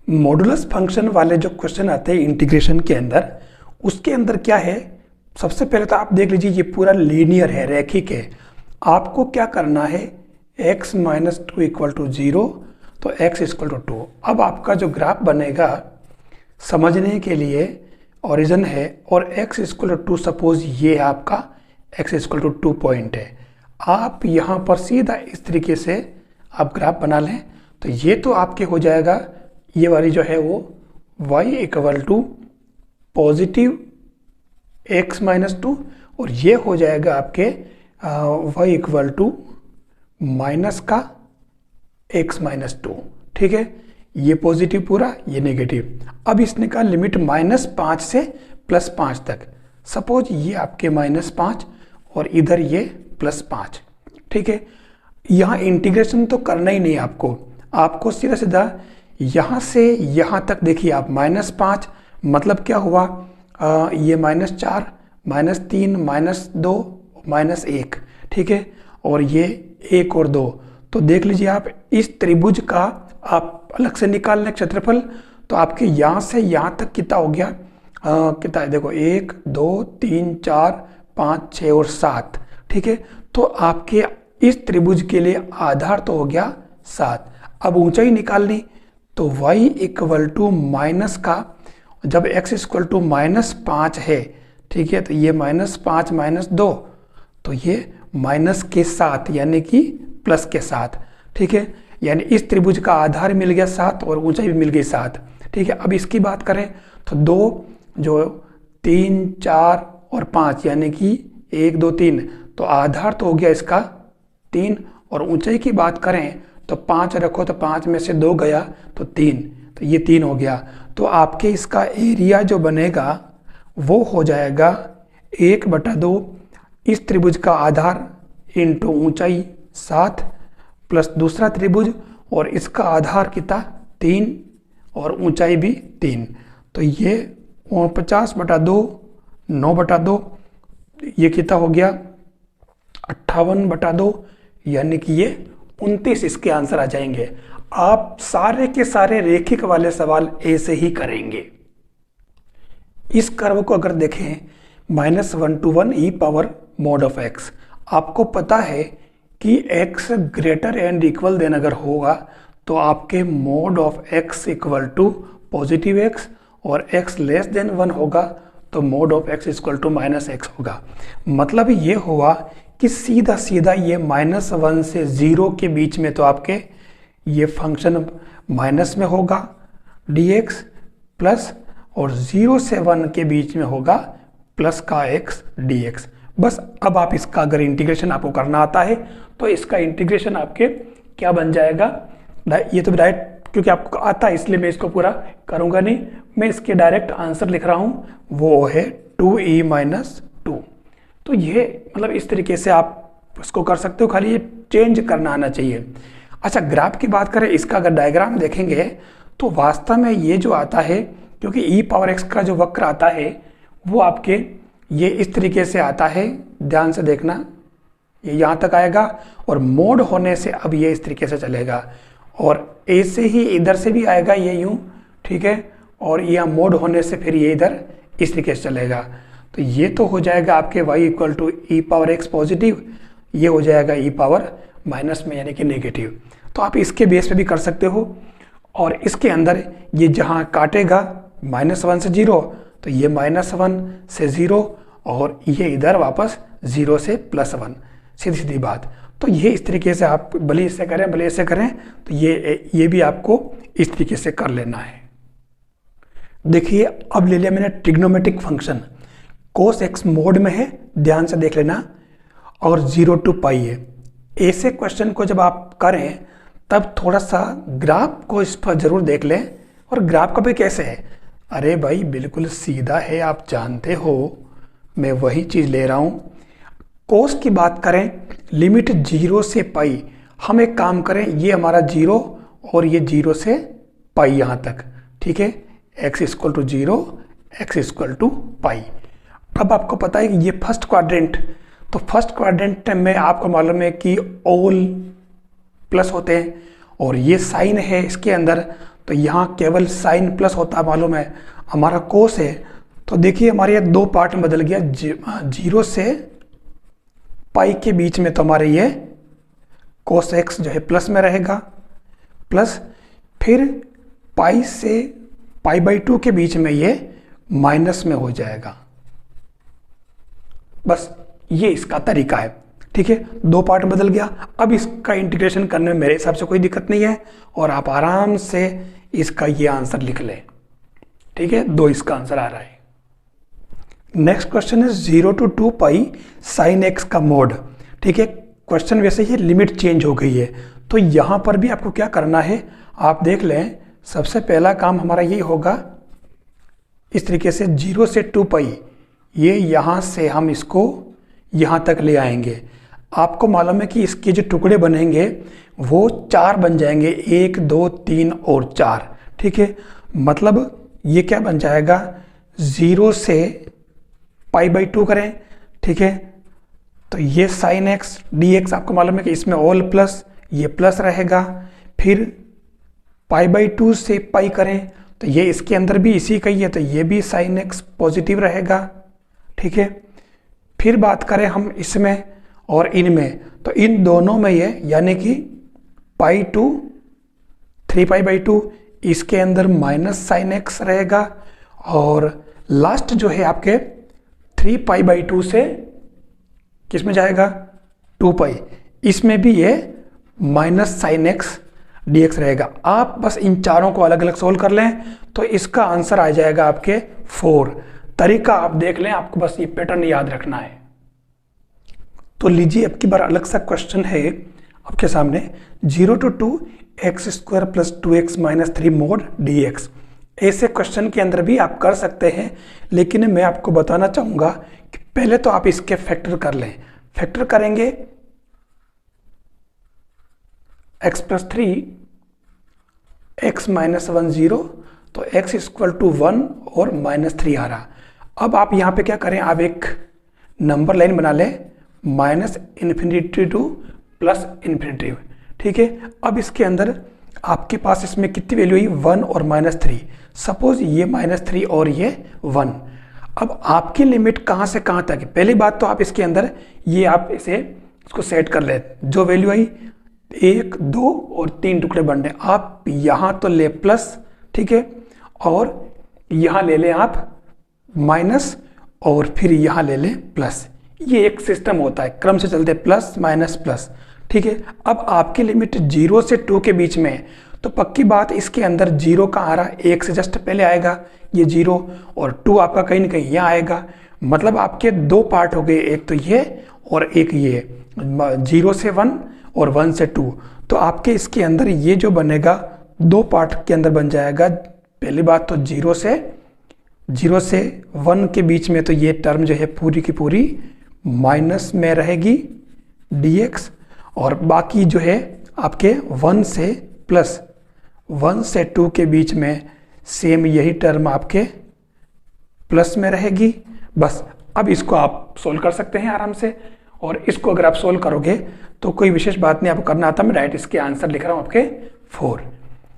S1: मॉडुलस फंक्शन वाले जो क्वेश्चन आते हैं इंटीग्रेशन के अंदर, उसके अंदर क्या है, सबसे पहले तो आप देख लीजिए ये पूरा लीनियर है, रैखिक है। आपको क्या करना है, x - 2 = 0, तो x = 2। अब आपका जो ग्राफ बनेगा, समझने के लिए ओरिजिन है, और x = 2, सपोज ये है आपका x = 2 पॉइंट है। आप यहाँ पर सीधा इस तरीके से आप ग्राफ बना लें, तो ये तो आपके हो जाएगा, ये वाली जो है वो y = पॉजिटिव x - 2, और ये हो जाएगा आपके y = माइनस का x - 2। ठीक है, ये पॉजिटिव पूरा, ये नेगेटिव। अब इसने कहा लिमिट -5 से +5 तक। सपोज ये आपके -5 और इधर ये +5, ठीक है। यहाँ इंटीग्रेशन तो करना ही नहीं आपको सीधा सीधा यहाँ से यहाँ तक देखिए आप -5 मतलब क्या हुआ, ये -4 -3 -2 -1, ठीक है, और ये 1 और 2। तो देख लीजिए आप इस त्रिभुज का आप अलग से निकाल लें क्षेत्रफल, तो आपके यहाँ से यहाँ तक कितना हो गया, कितना है देखो 1 2 3 4 5 6 और 7, ठीक है। तो आपके इस त्रिभुज के लिए आधार तो हो गया 7। अब ऊंचाई निकालनी, तो y इक्वल टू माइनस का, जब x इक्वल टू -5 है, ठीक है, तो ये -5 -2, तो ये माइनस के साथ यानी कि प्लस के साथ, ठीक है। यानी इस त्रिभुज का आधार मिल गया 7 और ऊंचाई भी मिल गई 7, ठीक है। अब इसकी बात करें तो 2 जो 3 4 और 5 यानी कि 1 2 3, तो आधार तो हो गया इसका 3, और ऊंचाई की बात करें तो 5 रखो तो 5 में से 2 गया तो 3, तो ये 3 हो गया। तो आपके इसका एरिया जो बनेगा वो हो जाएगा 1/2 इस त्रिभुज का आधार इंटू ऊंचाई 7 प्लस दूसरा त्रिभुज और इसका आधार कितना 3 और ऊंचाई भी 3, तो ये 49/2 9/2, ये कितना हो गया 58/2, यानी कि ये 29 इसके आंसर आ जाएंगे। आप सारे के सारे रेखिक वाले सवाल ऐसे ही करेंगे। इस कर्व को अगर देखें -1 to 1 e power mod of x, आपको पता है कि x greater and equal than अगर होगा तो आपके mod of x equal to positive x, और x लेस देन 1 होगा तो mod of x equal to -x होगा। मतलब ये हुआ कि सीधा सीधा ये -1 से 0 के बीच में तो आपके ये फंक्शन माइनस में होगा dx प्लस, और 0 से 1 के बीच में होगा प्लस का x dx। बस अब आप इसका अगर इंटीग्रेशन आपको करना आता है तो इसका इंटीग्रेशन आपके क्या बन जाएगा, ये तो डायरेक्ट क्योंकि आपको आता है इसलिए मैं इसको पूरा करूँगा नहीं, मैं इसके डायरेक्ट आंसर लिख रहा हूँ, वो है 2e - 2। तो ये मतलब इस तरीके से आप उसको कर सकते हो, खाली ये चेंज करना आना चाहिए। अच्छा, ग्राफ की बात करें, इसका अगर डायग्राम देखेंगे तो वास्तव में ये जो आता है, क्योंकि e पावर x का जो वक्र आता है वो आपके ये इस तरीके से आता है, ध्यान से देखना, ये यहाँ तक आएगा और मोड होने से अब ये इस तरीके से चलेगा, और ऐसे ही इधर से भी आएगा ये यूँ, ठीक है, और यहाँ मोड होने से फिर ये इधर इस तरीके से चलेगा। तो ये तो हो जाएगा आपके y equal to E power x positive, ये हो जाएगा e पावर माइनस में यानी कि नेगेटिव। तो आप इसके बेस पे भी कर सकते हो, और इसके अंदर ये जहाँ काटेगा -1 से 0, तो ये -1 से 0 और ये इधर वापस 0 से +1, सीधी सीधी बात। तो ये इस तरीके से आप भले इससे करें भले इससे करें, तो ये भी आपको इस तरीके से कर लेना है। देखिए अब ले लिया मैंने trigonometric function, cos x mode में है, ध्यान से देख लेना, और 0 to π है। ऐसे क्वेश्चन को जब आप करें तब थोड़ा सा ग्राफ को इस पर जरूर देख लें। और ग्राफ का भी कैसे है, अरे भाई बिल्कुल सीधा है, आप जानते हो मैं वही चीज़ ले रहा हूँ। कोस की बात करें, लिमिट 0 से π, हम एक काम करें, ये हमारा 0 और ये 0 से π यहाँ तक, ठीक है, x equal to 0 x equal to π। अब आपको पता है कि ये फर्स्ट क्वाड्रेंट, तो फर्स्ट क्वाड्रेंट में आपको मालूम है कि ऑल प्लस होते हैं, और ये साइन है इसके अंदर, तो यहाँ केवल साइन प्लस होता है, मालूम है। हमारा कोस है, तो देखिए हमारे ये दो पार्ट में बदल गया, 0 से पाई के बीच में तो हमारे ये कोस एक्स जो है प्लस में रहेगा, प्लस फिर पाई से π/2 के बीच में ये माइनस में हो जाएगा। बस ये इसका तरीका है, ठीक है, दो पार्ट बदल गया। अब इसका इंटीग्रेशन करने में मेरे हिसाब से कोई दिक्कत नहीं है, और आप आराम से इसका ये आंसर लिख लें, ठीक है, 2 इसका आंसर आ रहा है। नेक्स्ट क्वेश्चन है 0 to 2 π sin x का मोड, ठीक है। क्वेश्चन वैसे ही लिमिट चेंज हो गई है, तो यहाँ पर भी आपको क्या करना है, आप देख लें सबसे पहला काम हमारा ये होगा, इस तरीके से 0 से 2 पाई, ये यहाँ से हम इसको यहाँ तक ले आएंगे। आपको मालूम है कि इसके जो टुकड़े बनेंगे वो 4 बन जाएंगे, 1 2 3 और 4, ठीक है। मतलब ये क्या बन जाएगा, 0 से π/2 करें, ठीक है। तो ये sin x dx आपको मालूम है कि इसमें ऑल प्लस, ये प्लस रहेगा। फिर π/2 से पाई करें तो ये इसके अंदर भी इसी का ही है, तो ये भी sin x पॉजिटिव रहेगा, ठीक है। फिर बात करें हम इसमें और इनमें, तो इन दोनों में ये यानी कि π/2 3π/2, इसके अंदर माइनस sin x रहेगा। और लास्ट जो है आपके 3π/2 से किस में जाएगा, 2π, इसमें भी ये माइनस sin x dx रहेगा। आप बस इन चारों को अलग अलग सोल्व कर लें तो इसका आंसर आ जाएगा आपके 4। तरीका आप देख लें, आपको बस ये पैटर्न याद रखना है। तो लीजिए अब की बार अलग सा क्वेश्चन है आपके सामने, 0 to 2 x² + 2x - 3 mod dx। ऐसे क्वेश्चन के अंदर भी आप कर सकते हैं, लेकिन मैं आपको बताना चाहूँगा कि पहले तो आप इसके फैक्टर कर लें। फैक्टर करेंगे x + 3 x - 1 0, तो x = 1 और -3 आ रहा। अब आप यहाँ पे क्या करें, आप एक नंबर लाइन बना लें, -∞ to +∞, ठीक है। अब इसके अंदर आपके पास इसमें कितनी वैल्यू हुई, 1 और -3। सपोज ये -3 और ये 1। अब आपकी लिमिट कहाँ से कहाँ तक है, पहली बात तो आप इसके अंदर ये आप इसको सेट कर ले, जो वैल्यू आई 1 2 और 3 टुकड़े बन रहे, आप यहाँ तो ले प्लस, ठीक है, और यहाँ ले लें आप माइनस, और फिर यहाँ ले लें प्लस। ये एक सिस्टम होता है, क्रम से चलते प्लस माइनस प्लस, ठीक है। अब आपकी लिमिट 0 से 2 के बीच में है, तो पक्की बात इसके अंदर 0 का आ रहा, 1 से जस्ट पहले आएगा ये 0, और 2 आपका कहीं ना कहीं यहाँ आएगा। मतलब आपके 2 पार्ट हो गए, एक तो ये और एक ये, 0 से 1 और 1 से 2। तो आपके इसके अंदर ये जो बनेगा 2 पार्ट के अंदर बन जाएगा। पहली बात तो 0 से 1 के बीच में तो ये टर्म जो है पूरी की पूरी माइनस में रहेगी dx, और बाकी जो है आपके 1 से प्लस 1 से 2 के बीच में सेम यही टर्म आपके प्लस में रहेगी। बस अब इसको आप सोल्व कर सकते हैं आराम से, और इसको अगर आप सोल्व करोगे तो कोई विशेष बात नहीं आपको करना आता, मैं डायरेक्ट इसके आंसर लिख रहा हूँ आपके 4,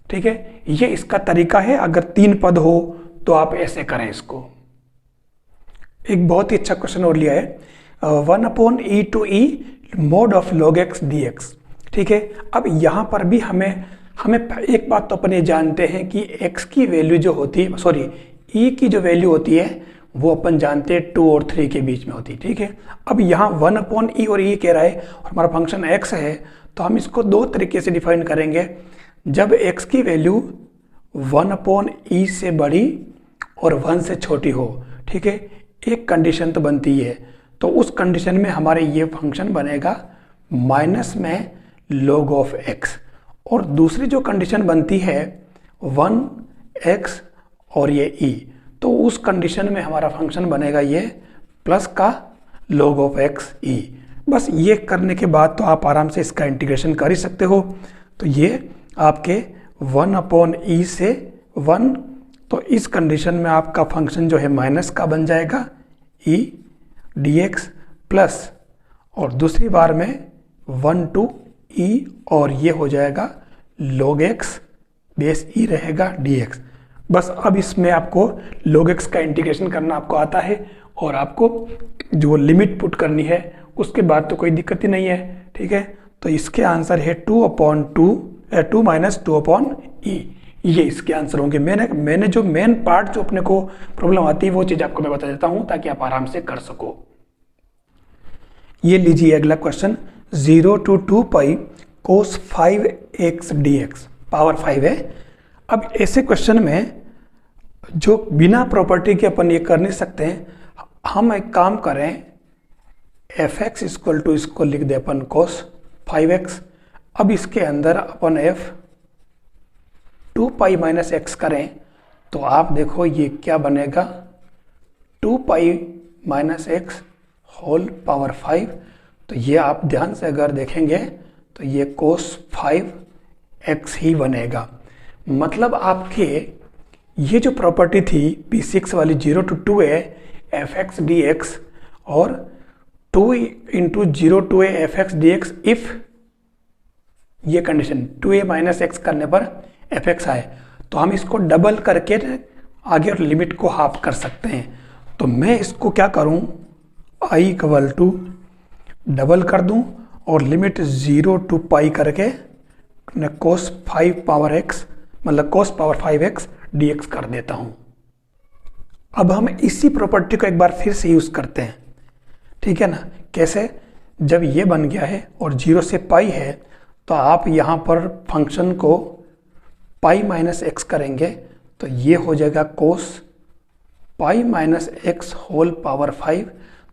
S1: ठीक है। ये इसका तरीका है, अगर 3 पद हो तो आप ऐसे करें इसको। एक बहुत ही अच्छा क्वेश्चन और लिया है, 1/e to e mod of log x dx, ठीक है। अब यहाँ पर भी हमें एक बात तो अपन ये जानते हैं कि x की वैल्यू जो होती है, सॉरी e की जो वैल्यू होती है वो अपन जानते हैं 2 और 3 के बीच में होती है, ठीक है। अब यहाँ 1/e और e कह रहा है और हमारा फंक्शन x है, तो हम इसको 2 तरीके से डिफाइन करेंगे। जब x की वैल्यू 1/e से बड़ी और 1 से छोटी हो, ठीक है, एक कंडीशन तो बनती है, तो उस कंडीशन में हमारे ये फंक्शन बनेगा माइनस में log ऑफ x, और दूसरी जो कंडीशन बनती है 1x और ये e, तो उस कंडीशन में हमारा फंक्शन बनेगा ये प्लस का log ऑफ x e। बस ये करने के बाद तो आप आराम से इसका इंटीग्रेशन कर ही सकते हो। तो ये आपके 1/e से 1, तो इस कंडीशन में आपका फंक्शन जो है माइनस का बन जाएगा e dx प्लस, और दूसरी बार में 1 to e, और ये हो जाएगा log x बेस e रहेगा dx। बस अब इसमें आपको log x का इंटीग्रेशन करना आपको आता है, और आपको जो लिमिट पुट करनी है उसके बाद तो कोई दिक्कत ही नहीं है, ठीक है। तो इसके आंसर है 2 - 2/e, ये इसके आंसर होंगे। मैंने जो मेन पार्ट जो अपने को प्रॉब्लम आती है वो चीज़ आपको मैं बता देता हूँ ताकि आप आराम से कर सको। ये लीजिए अगला question, 0 to 2π cos 5x dx, power 5 है। अब ऐसे क्वेश्चन में जो बिना प्रॉपर्टी के अपन ये कर नहीं सकते हैं, हम एक काम करें, fx = इसको लिख दे अपन cos 5x। अब इसके अंदर अपन f 2 पाई माइनस एक्स करें तो आप देखो ये क्या बनेगा, 2 पाई माइनस एक्स होल पावर 5। तो ये आप ध्यान से अगर देखेंगे तो ये कोस 5x ही बनेगा। मतलब आपके ये जो प्रॉपर्टी थी P6 वाली 0 to 2a fx dx और 2 into 0 to a fx dx if ये कंडीशन 2a माइनस एक्स करने पर fx आए तो हम इसको डबल करके आगे और लिमिट को हाफ कर सकते हैं। तो मैं इसको क्या करूं, i इक्वल टू डबल कर दूं और लिमिट 0 to पाई करके कोस 5 पावर x मतलब कोस पावर 5x dx कर देता हूं। अब हम इसी प्रॉपर्टी को एक बार फिर से यूज करते हैं, ठीक है ना। कैसे, जब ये बन गया है और 0 से पाई है तो आप यहाँ पर फंक्शन को पाई माइनस एक्स करेंगे तो ये हो जाएगा cos pi minus X whole power 5।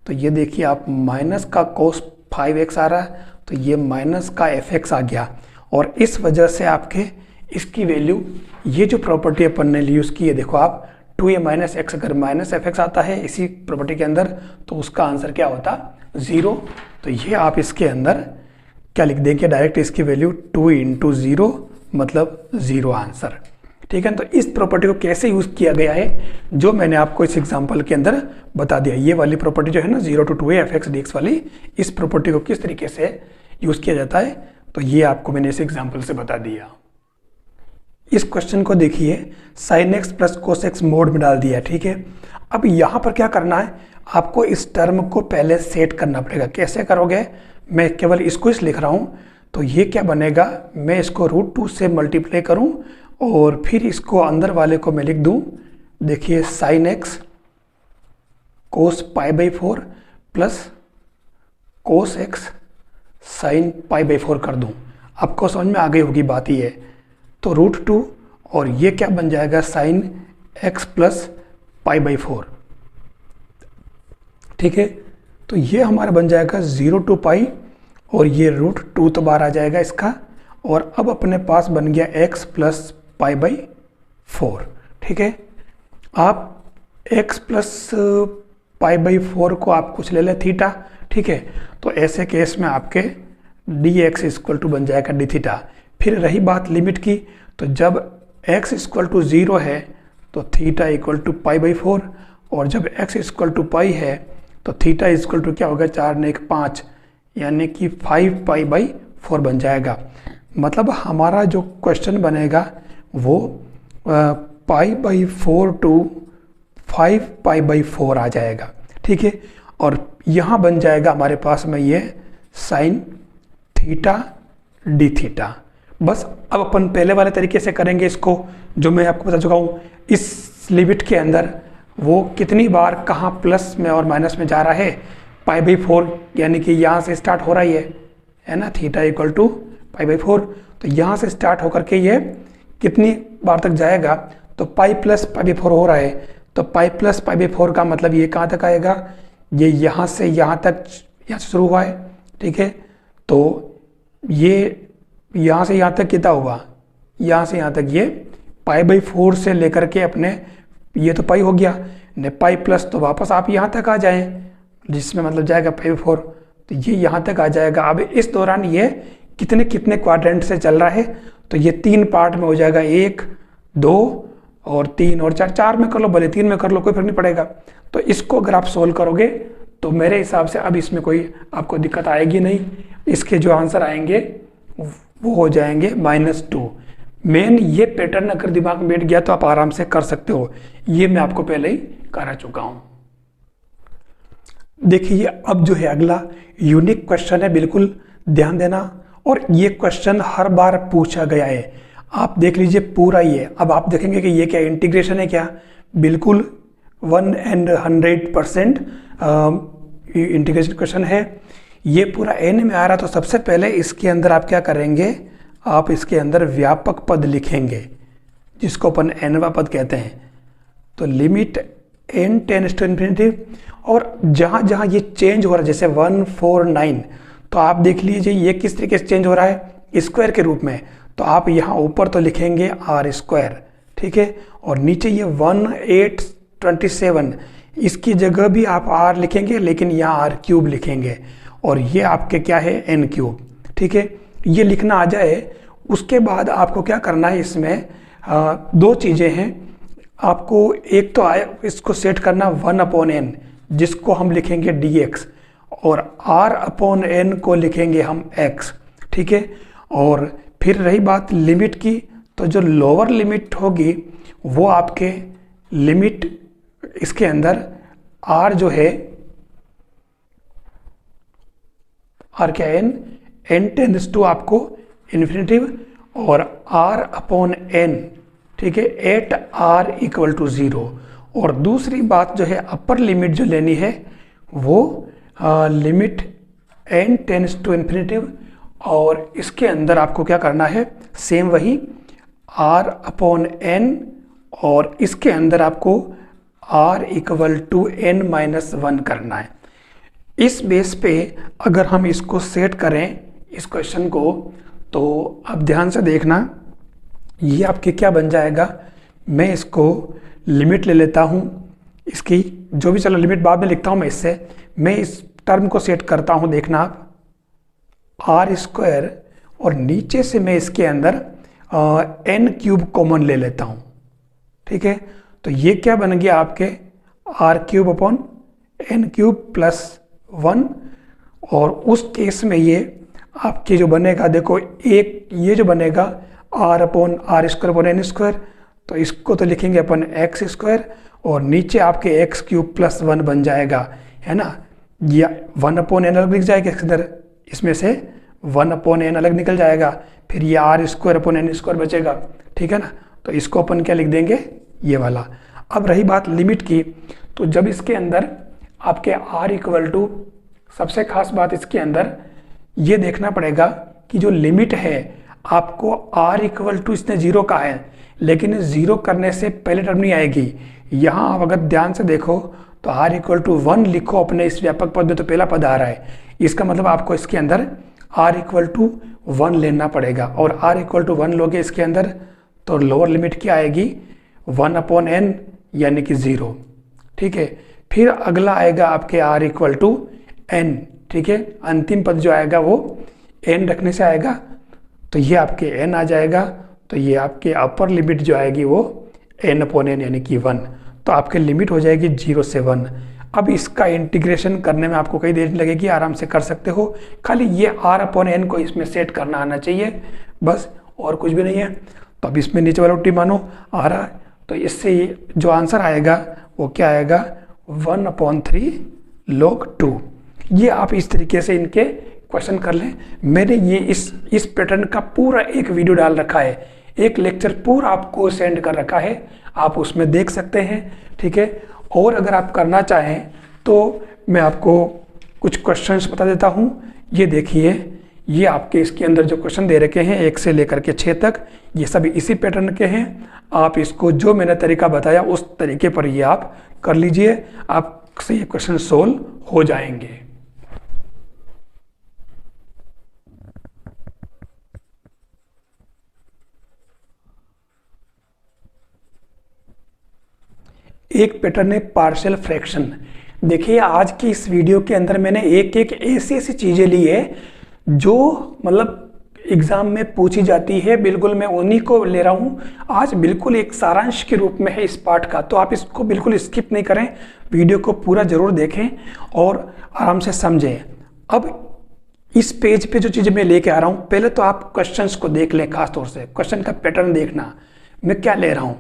S1: तो ये देखिए आप माइनस का कोस 5x आ रहा है तो ये माइनस का fx आ गया। और इस वजह से आपके इसकी वैल्यू, ये जो प्रॉपर्टी अपन ने यूज़ की है, देखो आप 2a माइनस एक्स अगर माइनस fx आता है इसी प्रॉपर्टी के अंदर तो उसका आंसर क्या होता, 0। तो ये आप इसके अंदर क्या लिख देंगे, डायरेक्ट इसकी वैल्यू 2 into 0 मतलब 0 आंसर, ठीक है। तो इस प्रॉपर्टी को कैसे यूज़ किया गया है जो मैंने आपको इस एग्जांपल के अंदर बता दिया। ये वाली प्रॉपर्टी जो है ना 0 to 2a fx dx वाली, इस प्रॉपर्टी को किस तरीके से यूज़ किया जाता है तो ये आपको मैंने इस एग्जांपल से बता दिया। इस क्वेश्चन को देखिए, sin x plus cos x mode में डाल दिया, ठीक है। अब यहाँ पर क्या करना है, आपको इस टर्म को पहले सेट करना पड़ेगा। कैसे करोगे, मैं केवल इसको इस लिख रहा हूँ। तो ये क्या बनेगा, मैं इसको √2 से मल्टीप्लाई करूँ और फिर इसको अंदर वाले को मैं लिख दूँ, देखिए sin x cos pi by 4 plus cos x sign pi by 4 कर दूँ। आपको समझ में आ गई होगी बात ये। तो √2 और ये क्या बन जाएगा sin x plus pi by 4, ठीक है। तो ये हमारा बन जाएगा 0 to पाई और ये √2 तो बाहर आ जाएगा इसका। और अब अपने पास बन गया x प्लस पाई बाई 4, ठीक है। आप x प्लस पाई बाई 4 को आप कुछ ले लें थीटा, ठीक है। तो ऐसे केस में आपके dx इक्वल टू बन जाएगा d थीटा। फिर रही बात लिमिट की, तो जब x इक्वल टू 0 है तो theta equal to pi by 4 और जब x इक्वल टू पाई है तो थीटा इक्वल टू क्या होगा, 4 ने 1 5 यानी कि 5 पाई बाई 4 बन जाएगा। मतलब हमारा जो क्वेश्चन बनेगा वो pi by 4 to 5 pi by 4 आ जाएगा, ठीक है। और यहाँ बन जाएगा हमारे पास में ये साइन थीटा डी थीटा। बस अब अपन पहले वाले तरीके से करेंगे इसको, जो मैं आपको बता चुका हूँ। इस लिमिट के अंदर वो कितनी बार कहाँ प्लस में और माइनस में जा रहा है, पाई बाई 4 यानी कि यहाँ से स्टार्ट हो रहा है ना, theta equal to pi by 4। तो यहाँ से स्टार्ट होकर के ये कितनी बार तक जाएगा, तो पाई प्लस पाई बाई 4 हो रहा है। तो पाई प्लस पाई बाई 4 का मतलब ये कहाँ तक आएगा, ये यहाँ से यहाँ तक, यहाँ से शुरू हुआ है, ठीक है। तो ये यहाँ से यहाँ तक कितना हुआ, यहाँ से यहाँ तक ये पाई बाई 4 से लेकर के अपने, ये तो पाई हो गया ने, पाई प्लस तो वापस आप यहाँ तक आ जाएं जिसमें मतलब जाएगा पाई बाई 4। तो ये यहाँ तक आ जाएगा। अब इस दौरान ये कितने कितने क्वाड्रेंट से चल रहा है, तो ये 3 पार्ट में हो जाएगा, 1 2 और 3 और 4, 4 में कर लो भले 3 में कर लो, कोई फर्क नहीं पड़ेगा। तो इसको अगर आप सोल्व करोगे तो मेरे हिसाब से अब इसमें कोई आपको दिक्कत आएगी नहीं। इसके जो आंसर आएंगे वो हो जाएंगे -2। मेन ये पैटर्न अगर दिमाग में बैठ गया तो आप आराम से कर सकते हो, ये मैं आपको पहले ही करा चुका हूं। देखिए अब जो है अगला यूनिक क्वेश्चन है, बिल्कुल ध्यान देना। और ये क्वेश्चन हर बार पूछा गया है, आप देख लीजिए पूरा ही है। अब आप देखेंगे कि ये क्या इंटीग्रेशन है, क्या बिल्कुल 100% इंटीग्रेशन क्वेश्चन है। ये पूरा n में आ रहा, तो सबसे पहले इसके अंदर आप क्या करेंगे, आप इसके अंदर व्यापक पद लिखेंगे जिसको अपन nवा पद कहते हैं। तो limit n tends to infinity, और जहाँ जहाँ ये चेंज हो रहा है जैसे 1 4 9, तो आप देख लीजिए ये किस तरीके से चेंज हो रहा है, स्क्वायर के रूप में। तो आप यहाँ ऊपर तो लिखेंगे आर स्क्वायर, ठीक है, और नीचे ये 1827 इसकी जगह भी आप आर लिखेंगे, लेकिन यहाँ आर क्यूब लिखेंगे, और ये आपके क्या है एन क्यूब, ठीक है। ये लिखना आ जाए, उसके बाद आपको क्या करना है, इसमें दो चीज़ें हैं आपको। एक तो आए इसको सेट करना 1/n, जिसको हम लिखेंगे dx, और r/n को लिखेंगे हम x, ठीक है। और फिर रही बात लिमिट की, तो जो लोअर लिमिट होगी वो आपके लिमिट इसके अंदर r जो है r क्या n टेंड्स टू आपको इन्फिनिटिव, और r/n, ठीक है, एट r इक्वल टू 0। और दूसरी बात जो है अपर लिमिट जो लेनी है वो limit n tends to infinity, और इसके अंदर आपको क्या करना है, सेम वही r/n, और इसके अंदर आपको r इक्वल टू n-1 करना है। इस बेस पे अगर हम इसको सेट करें इस क्वेश्चन को, तो अब ध्यान से देखना, ये आपके क्या बन जाएगा। मैं इसको लिमिट ले लेता हूँ इसकी, जो भी, चलो लिमिट बाद में लिखता हूँ मैं इससे। मैं इस टर्म को सेट करता हूँ, देखना आप, आर स्क्वायर, और नीचे से मैं इसके अंदर एन क्यूब कॉमन ले लेता हूँ, ठीक है। तो ये क्या बन गया आपके R cube upon N cube plus 1, और उस केस में ये आपके जो बनेगा, देखो एक ये जो बनेगा R upon R square upon N square, तो इसको तो लिखेंगे अपन एक्स स्क्वायर, और नीचे आपके एक्स क्यूब प्लस 1 बन जाएगा, है ना। या 1/n अलग लिख जाएगा इसके अंदर, इसमें से 1/n अलग निकल जाएगा, फिर ये R square upon N square बचेगा, ठीक है ना। तो इसको अपन क्या लिख देंगे, ये वाला। अब रही बात लिमिट की, तो जब इसके अंदर आपके r इक्वल टू, सबसे खास बात इसके अंदर ये देखना पड़ेगा कि जो लिमिट है आपको r इक्वल टू, इसने 0 का है, लेकिन 0 करने से पहले टर्म नहीं आएगी। यहाँ आप अगर ध्यान से देखो तो r इक्वल टू 1 लिखो अपने इस व्यापक पद में, तो पहला पद आ रहा है, इसका मतलब आपको इसके अंदर r इक्वल टू 1 लेना पड़ेगा, और r इक्वल टू 1 लोगे इसके अंदर, तो लोअर लिमिट क्या आएगी 1/n यानी कि 0, ठीक है। फिर अगला आएगा आपके r इक्वल टू n, ठीक है, अंतिम पद जो आएगा वो n रखने से आएगा, तो ये आपके n आ जाएगा, तो ये आपके अपर लिमिट जो आएगी वो n/n यानी कि 1, तो आपकी लिमिट हो जाएगी 0 से 1। अब इसका इंटीग्रेशन करने में आपको कई देर लगेगी, आराम से कर सकते हो, खाली ये r/n को इसमें सेट करना आना चाहिए, बस, और कुछ भी नहीं है। तो अब इसमें नीचे वाला टी मानो आ रहा है, तो इससे जो आंसर आएगा वो क्या आएगा 1/3 log 2। ये आप इस तरीके से इनके क्वेश्चन कर लें। मैंने ये इस पैटर्न का पूरा एक वीडियो डाल रखा है, एक लेक्चर पूरा आपको सेंड कर रखा है, आप उसमें देख सकते हैं, ठीक है। और अगर आप करना चाहें तो मैं आपको कुछ क्वेश्चंस बता देता हूँ। ये देखिए, ये आपके इसके अंदर जो क्वेश्चन दे रखे हैं 1 से लेकर के 6 तक, ये सभी इसी पैटर्न के हैं। आप इसको जो मैंने तरीका बताया उस तरीके पर ये आप कर लीजिए, आपसे ये क्वेश्चन सोल्व हो जाएंगे। एक पैटर्न है पार्शियल फ्रैक्शन। देखिए आज की इस वीडियो के अंदर मैंने एक एक ऐसी चीजें ली है जो मतलब एग्जाम में पूछी जाती है, बिल्कुल मैं उन्हीं को ले रहा हूं आज, बिल्कुल एक सारांश के रूप में है इस पार्ट का। तो आप इसको बिल्कुल स्किप नहीं करें, वीडियो को पूरा जरूर देखें और आराम से समझें। अब इस पेज पे जो चीजें मैं लेके आ रहा हूं, पहले तो आप क्वेश्चंस को देख लें, खासतौर से क्वेश्चन का पैटर्न देखना। मैं क्या ले रहा हूं,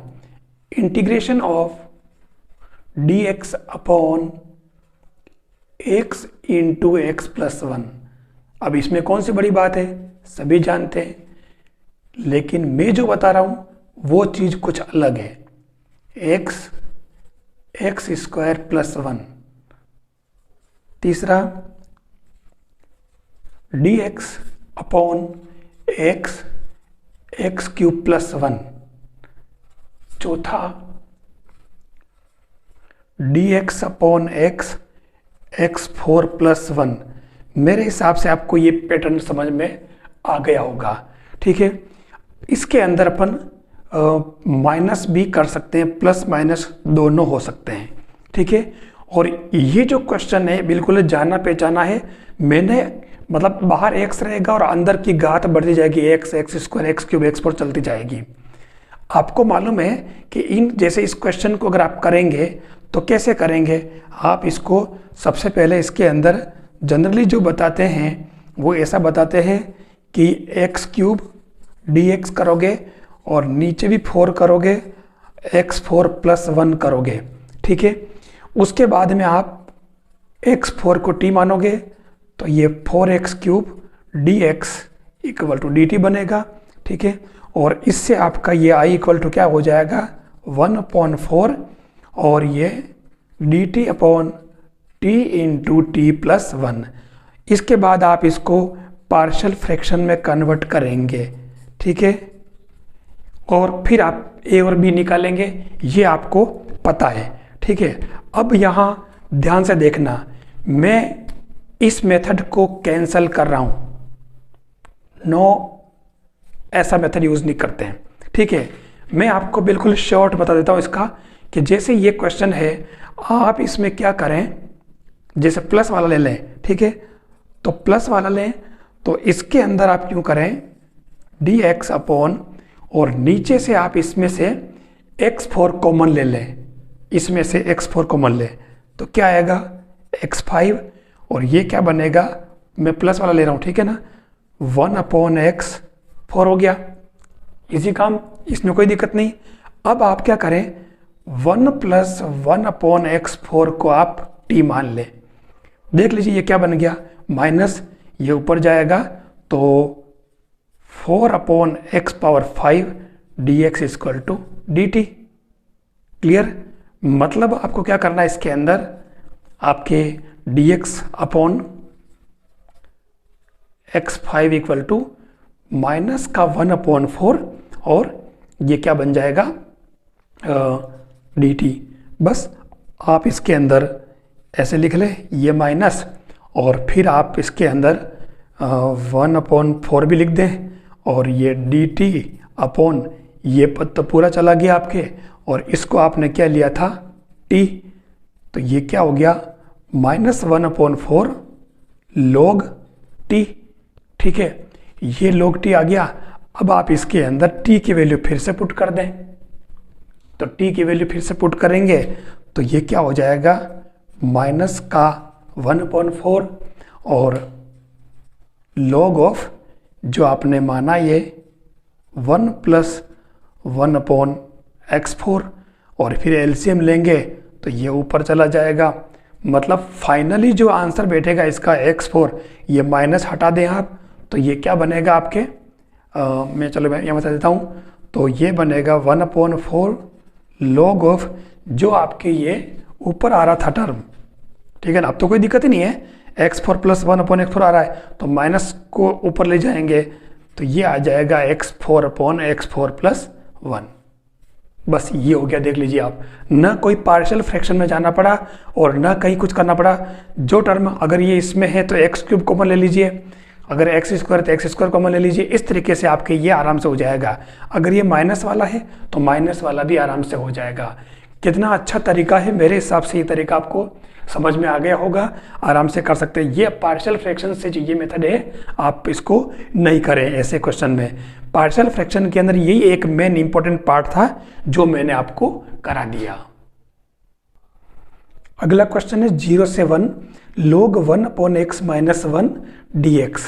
S1: integration of dx upon x into x plus 1। अब इसमें कौन सी बड़ी बात है, सभी जानते हैं, लेकिन मैं जो बता रहा हूं वो चीज कुछ अलग है। एक्स स्क्वायर प्लस 1, तीसरा dx upon x cube plus 1, चौथा dx अपॉन x4 प्लस 1। मेरे हिसाब से आपको ये पैटर्न समझ में आ गया होगा, ठीक है। इसके अंदर अपन माइनस भी कर सकते हैं, प्लस माइनस दोनों हो सकते हैं, ठीक है। और ये जो क्वेश्चन है बिल्कुल जाना पहचाना है मैंने, मतलब बाहर एक्स रहेगा और अंदर की घात बढ़ती जाएगी, x, X square, x cube, x 4 चलती जाएगी। आपको मालूम है कि इन जैसे इस क्वेश्चन को अगर आप करेंगे तो कैसे करेंगे, आप इसको सबसे पहले इसके अंदर जनरली जो बताते हैं वो ऐसा बताते हैं कि एक्स क्यूब dx करोगे और नीचे भी 4 करोगे, x4 + 1 करोगे, ठीक है। उसके बाद में आप x4 को t मानोगे तो ये 4x³ dx = dt बनेगा, ठीक है। और इससे आपका ये i = क्या हो जाएगा 1/4 और ये dt/t × t + 1। इसके बाद आप इसको पार्शियल फ्रैक्शन में कन्वर्ट करेंगे, ठीक है। और फिर आप a और b निकालेंगे, ये आपको पता है, ठीक है। अब यहाँ ध्यान से देखना, मैं इस मेथड को कैंसल कर रहा हूँ, ऐसा मेथड यूज़ नहीं करते हैं, ठीक है। मैं आपको बिल्कुल शॉर्ट बता देता हूँ इसका, कि जैसे ये क्वेश्चन है आप इसमें क्या करें, जैसे प्लस वाला ले लें, ठीक है। तो प्लस वाला लें तो इसके अंदर आप क्यों करें dx अपॉन, और नीचे से आप इसमें से x4 कॉमन ले लें, इसमें से x4 कॉमन लें तो क्या आएगा x5, और ये क्या बनेगा, मैं प्लस वाला ले रहा हूँ, ठीक है ना, 1/x4 हो गया। इसी काम, इसमें कोई दिक्कत नहीं। अब आप क्या करें 1 + 1/x4 को आप t मान लें, देख लीजिए ये क्या बन गया, माइनस ये ऊपर जाएगा तो 4/x5 dx = dt। क्लियर, मतलब आपको क्या करना है, इसके अंदर आपके dx अपॉन x5 = माइनस का 1/4 और ये क्या बन जाएगा dt। बस आप इसके अंदर ऐसे लिख लें, ये माइनस, और फिर आप इसके अंदर 1/4 भी लिख दें, और ये dt अपॉन ये पद तो पूरा चला गया आपके, और इसको आपने क्या लिया था t, तो ये क्या हो गया -1/4 log t, ठीक है। ये log t आ गया। अब आप इसके अंदर t की वैल्यू फिर से पुट कर दें, तो t की वैल्यू फिर से पुट करेंगे तो ये क्या हो जाएगा माइनस का 1/4 और log ऑफ जो आपने माना ये 1 + 1/x4, और फिर एलसीएम लेंगे तो ये ऊपर चला जाएगा। मतलब फाइनली जो आंसर बैठेगा इसका x4, ये माइनस हटा दें आप तो ये क्या बनेगा आपके, मैं यहाँ बता देता हूँ, तो ये बनेगा 1/4 log ऑफ जो आपके ये ऊपर आ रहा था टर्म, ठीक है ना। अब तो कोई दिक्कत ही नहीं है, x4 + 1/x4 आ रहा है तो माइनस को ऊपर ले जाएंगे तो ये आ जाएगा x4/x4 + 1। बस ये हो गया, देख लीजिए आप, ना कोई पार्शियल फ्रैक्शन में जाना पड़ा और ना कहीं कुछ करना पड़ा। जो टर्म अगर ये इसमें है तो x³ कॉमन ले लीजिए, अगर x² तो x² कॉमन ले लीजिए, इस तरीके से आपके ये आराम से हो जाएगा। अगर ये माइनस वाला है तो माइनस वाला भी आराम से हो जाएगा। कितना अच्छा तरीका है, मेरे हिसाब से ये तरीका आपको समझ में आ गया होगा, आराम से कर सकते हैं। ये पार्शियल फ्रैक्शन से ये मेथड है, आप इसको नहीं करें ऐसे क्वेश्चन में। पार्शियल फ्रैक्शन के अंदर यही एक मेन इंपॉर्टेंट पार्ट था जो मैंने आपको करा दिया। अगला क्वेश्चन है 0 से 1 log 1/x - 1 dx,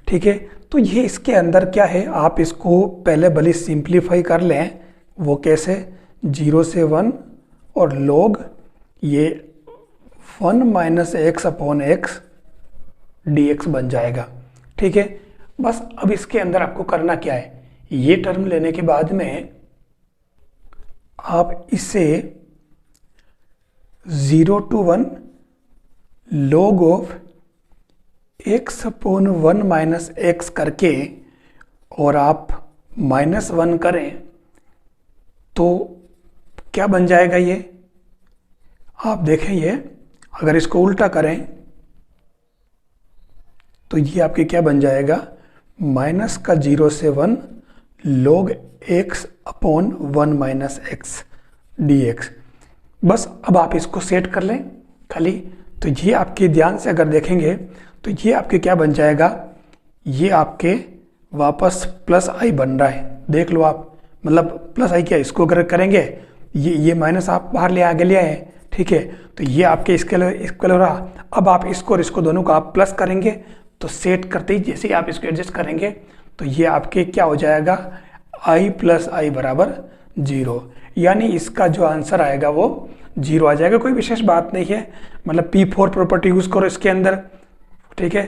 S1: ठीक है। तो ये इसके अंदर क्या है, आप इसको पहले भले सिंप्लीफाई कर लें। वो कैसे, 0 से 1 और log ये 1 - x/x dx बन जाएगा, ठीक है। बस अब इसके अंदर आपको करना क्या है, ये टर्म लेने के बाद में आप इसे 0 to 1 log of x/1 - x करके और आप -1 करें तो क्या बन जाएगा ये, आप देखें ये अगर इसको उल्टा करें तो ये आपके क्या बन जाएगा, माइनस का 0 से 1 log x upon 1 minus x dx। बस अब आप इसको सेट कर लें खाली। तो ये आपके ध्यान से अगर देखेंगे तो ये आपके क्या बन जाएगा, ये आपके वापस प्लस आई बन रहा है, देख लो आप। मतलब प्लस आई क्या, इसको अगर करेंगे ये माइनस आप बाहर ले आगे ले आए, ठीक है। तो ये आपके इक्वल हो रहा। अब आप इसको और इसको दोनों को आप प्लस करेंगे तो सेट करते ही जैसे ही आप इसको एडजस्ट करेंगे तो ये आपके क्या हो जाएगा, i प्लस आई बराबर 0। यानी इसका जो आंसर आएगा वो 0 आ जाएगा। कोई विशेष बात नहीं है, मतलब P4 प्रॉपर्टी यूज़ करो इसके अंदर, ठीक है।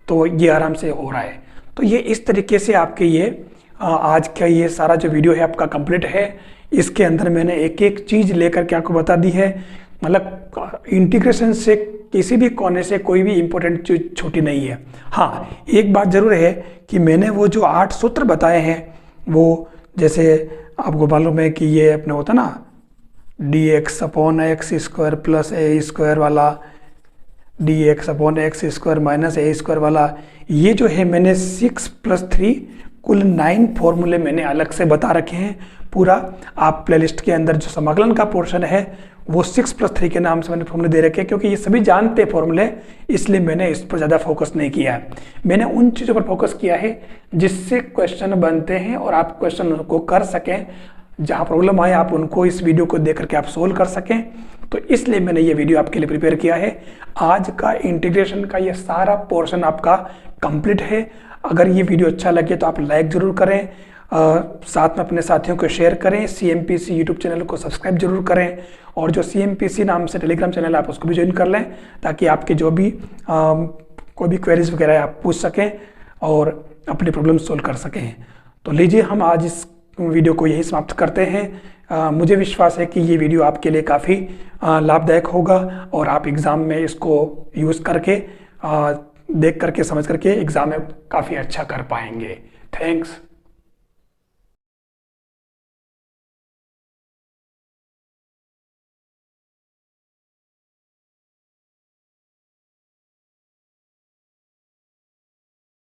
S1: तो ये आराम से हो रहा है। तो ये इस तरीके से आपके ये आज का ये सारा जो वीडियो है आपका कंप्लीट है। इसके अंदर मैंने एक एक चीज़ लेकर के आपको बता दी है। मतलब इंटीग्रेशन से किसी भी कोने से कोई भी इम्पोर्टेंट चीज छूटी नहीं है। हाँ, एक बात ज़रूर है कि मैंने वो जो 8 सूत्र बताए हैं, वो जैसे आपको मालूम है कि ये अपने होता ना dx upon X square plus A square वाला, dx upon X square minus A square वाला, ये जो है मैंने 6 + 3 कुल 9 फॉर्मूले मैंने अलग से बता रखे हैं। पूरा आप प्लेलिस्ट के अंदर जो समाकलन का पोर्शन है वो 6 + 3 के नाम से मैंने फॉर्मूले दे रखे हैं, क्योंकि ये सभी जानते हैं फॉर्मूले, इसलिए मैंने इस पर ज़्यादा फोकस नहीं किया है। मैंने उन चीज़ों पर फोकस किया है जिससे क्वेश्चन बनते हैं और आप क्वेश्चन को कर सकें, जहाँ प्रॉब्लम आए आप उनको इस वीडियो को देख करके आप सोल्व कर सकें। तो इसलिए मैंने ये वीडियो आपके लिए प्रिपेयर किया है। आज का इंटीग्रेशन का ये सारा पोर्शन आपका कंप्लीट है। अगर ये वीडियो अच्छा लगे तो आप लाइक ज़रूर करें, साथ में अपने साथियों को शेयर करें, CMPC यूट्यूब चैनल को सब्सक्राइब जरूर करें, और जो CMPC नाम से टेलीग्राम चैनल है आप उसको भी ज्वाइन कर लें, ताकि आपके जो भी कोई भी क्वेरीज वगैरह है आप पूछ सकें और अपनी प्रॉब्लम सोल्व कर सकें। तो लीजिए हम आज इस वीडियो को यही समाप्त करते हैं। मुझे विश्वास है कि ये वीडियो आपके लिए काफ़ी लाभदायक होगा और आप एग्ज़ाम में इसको यूज़ करके देख करके समझ करके एग्ज़ाम में काफ़ी अच्छा कर पाएंगे। थैंक्स।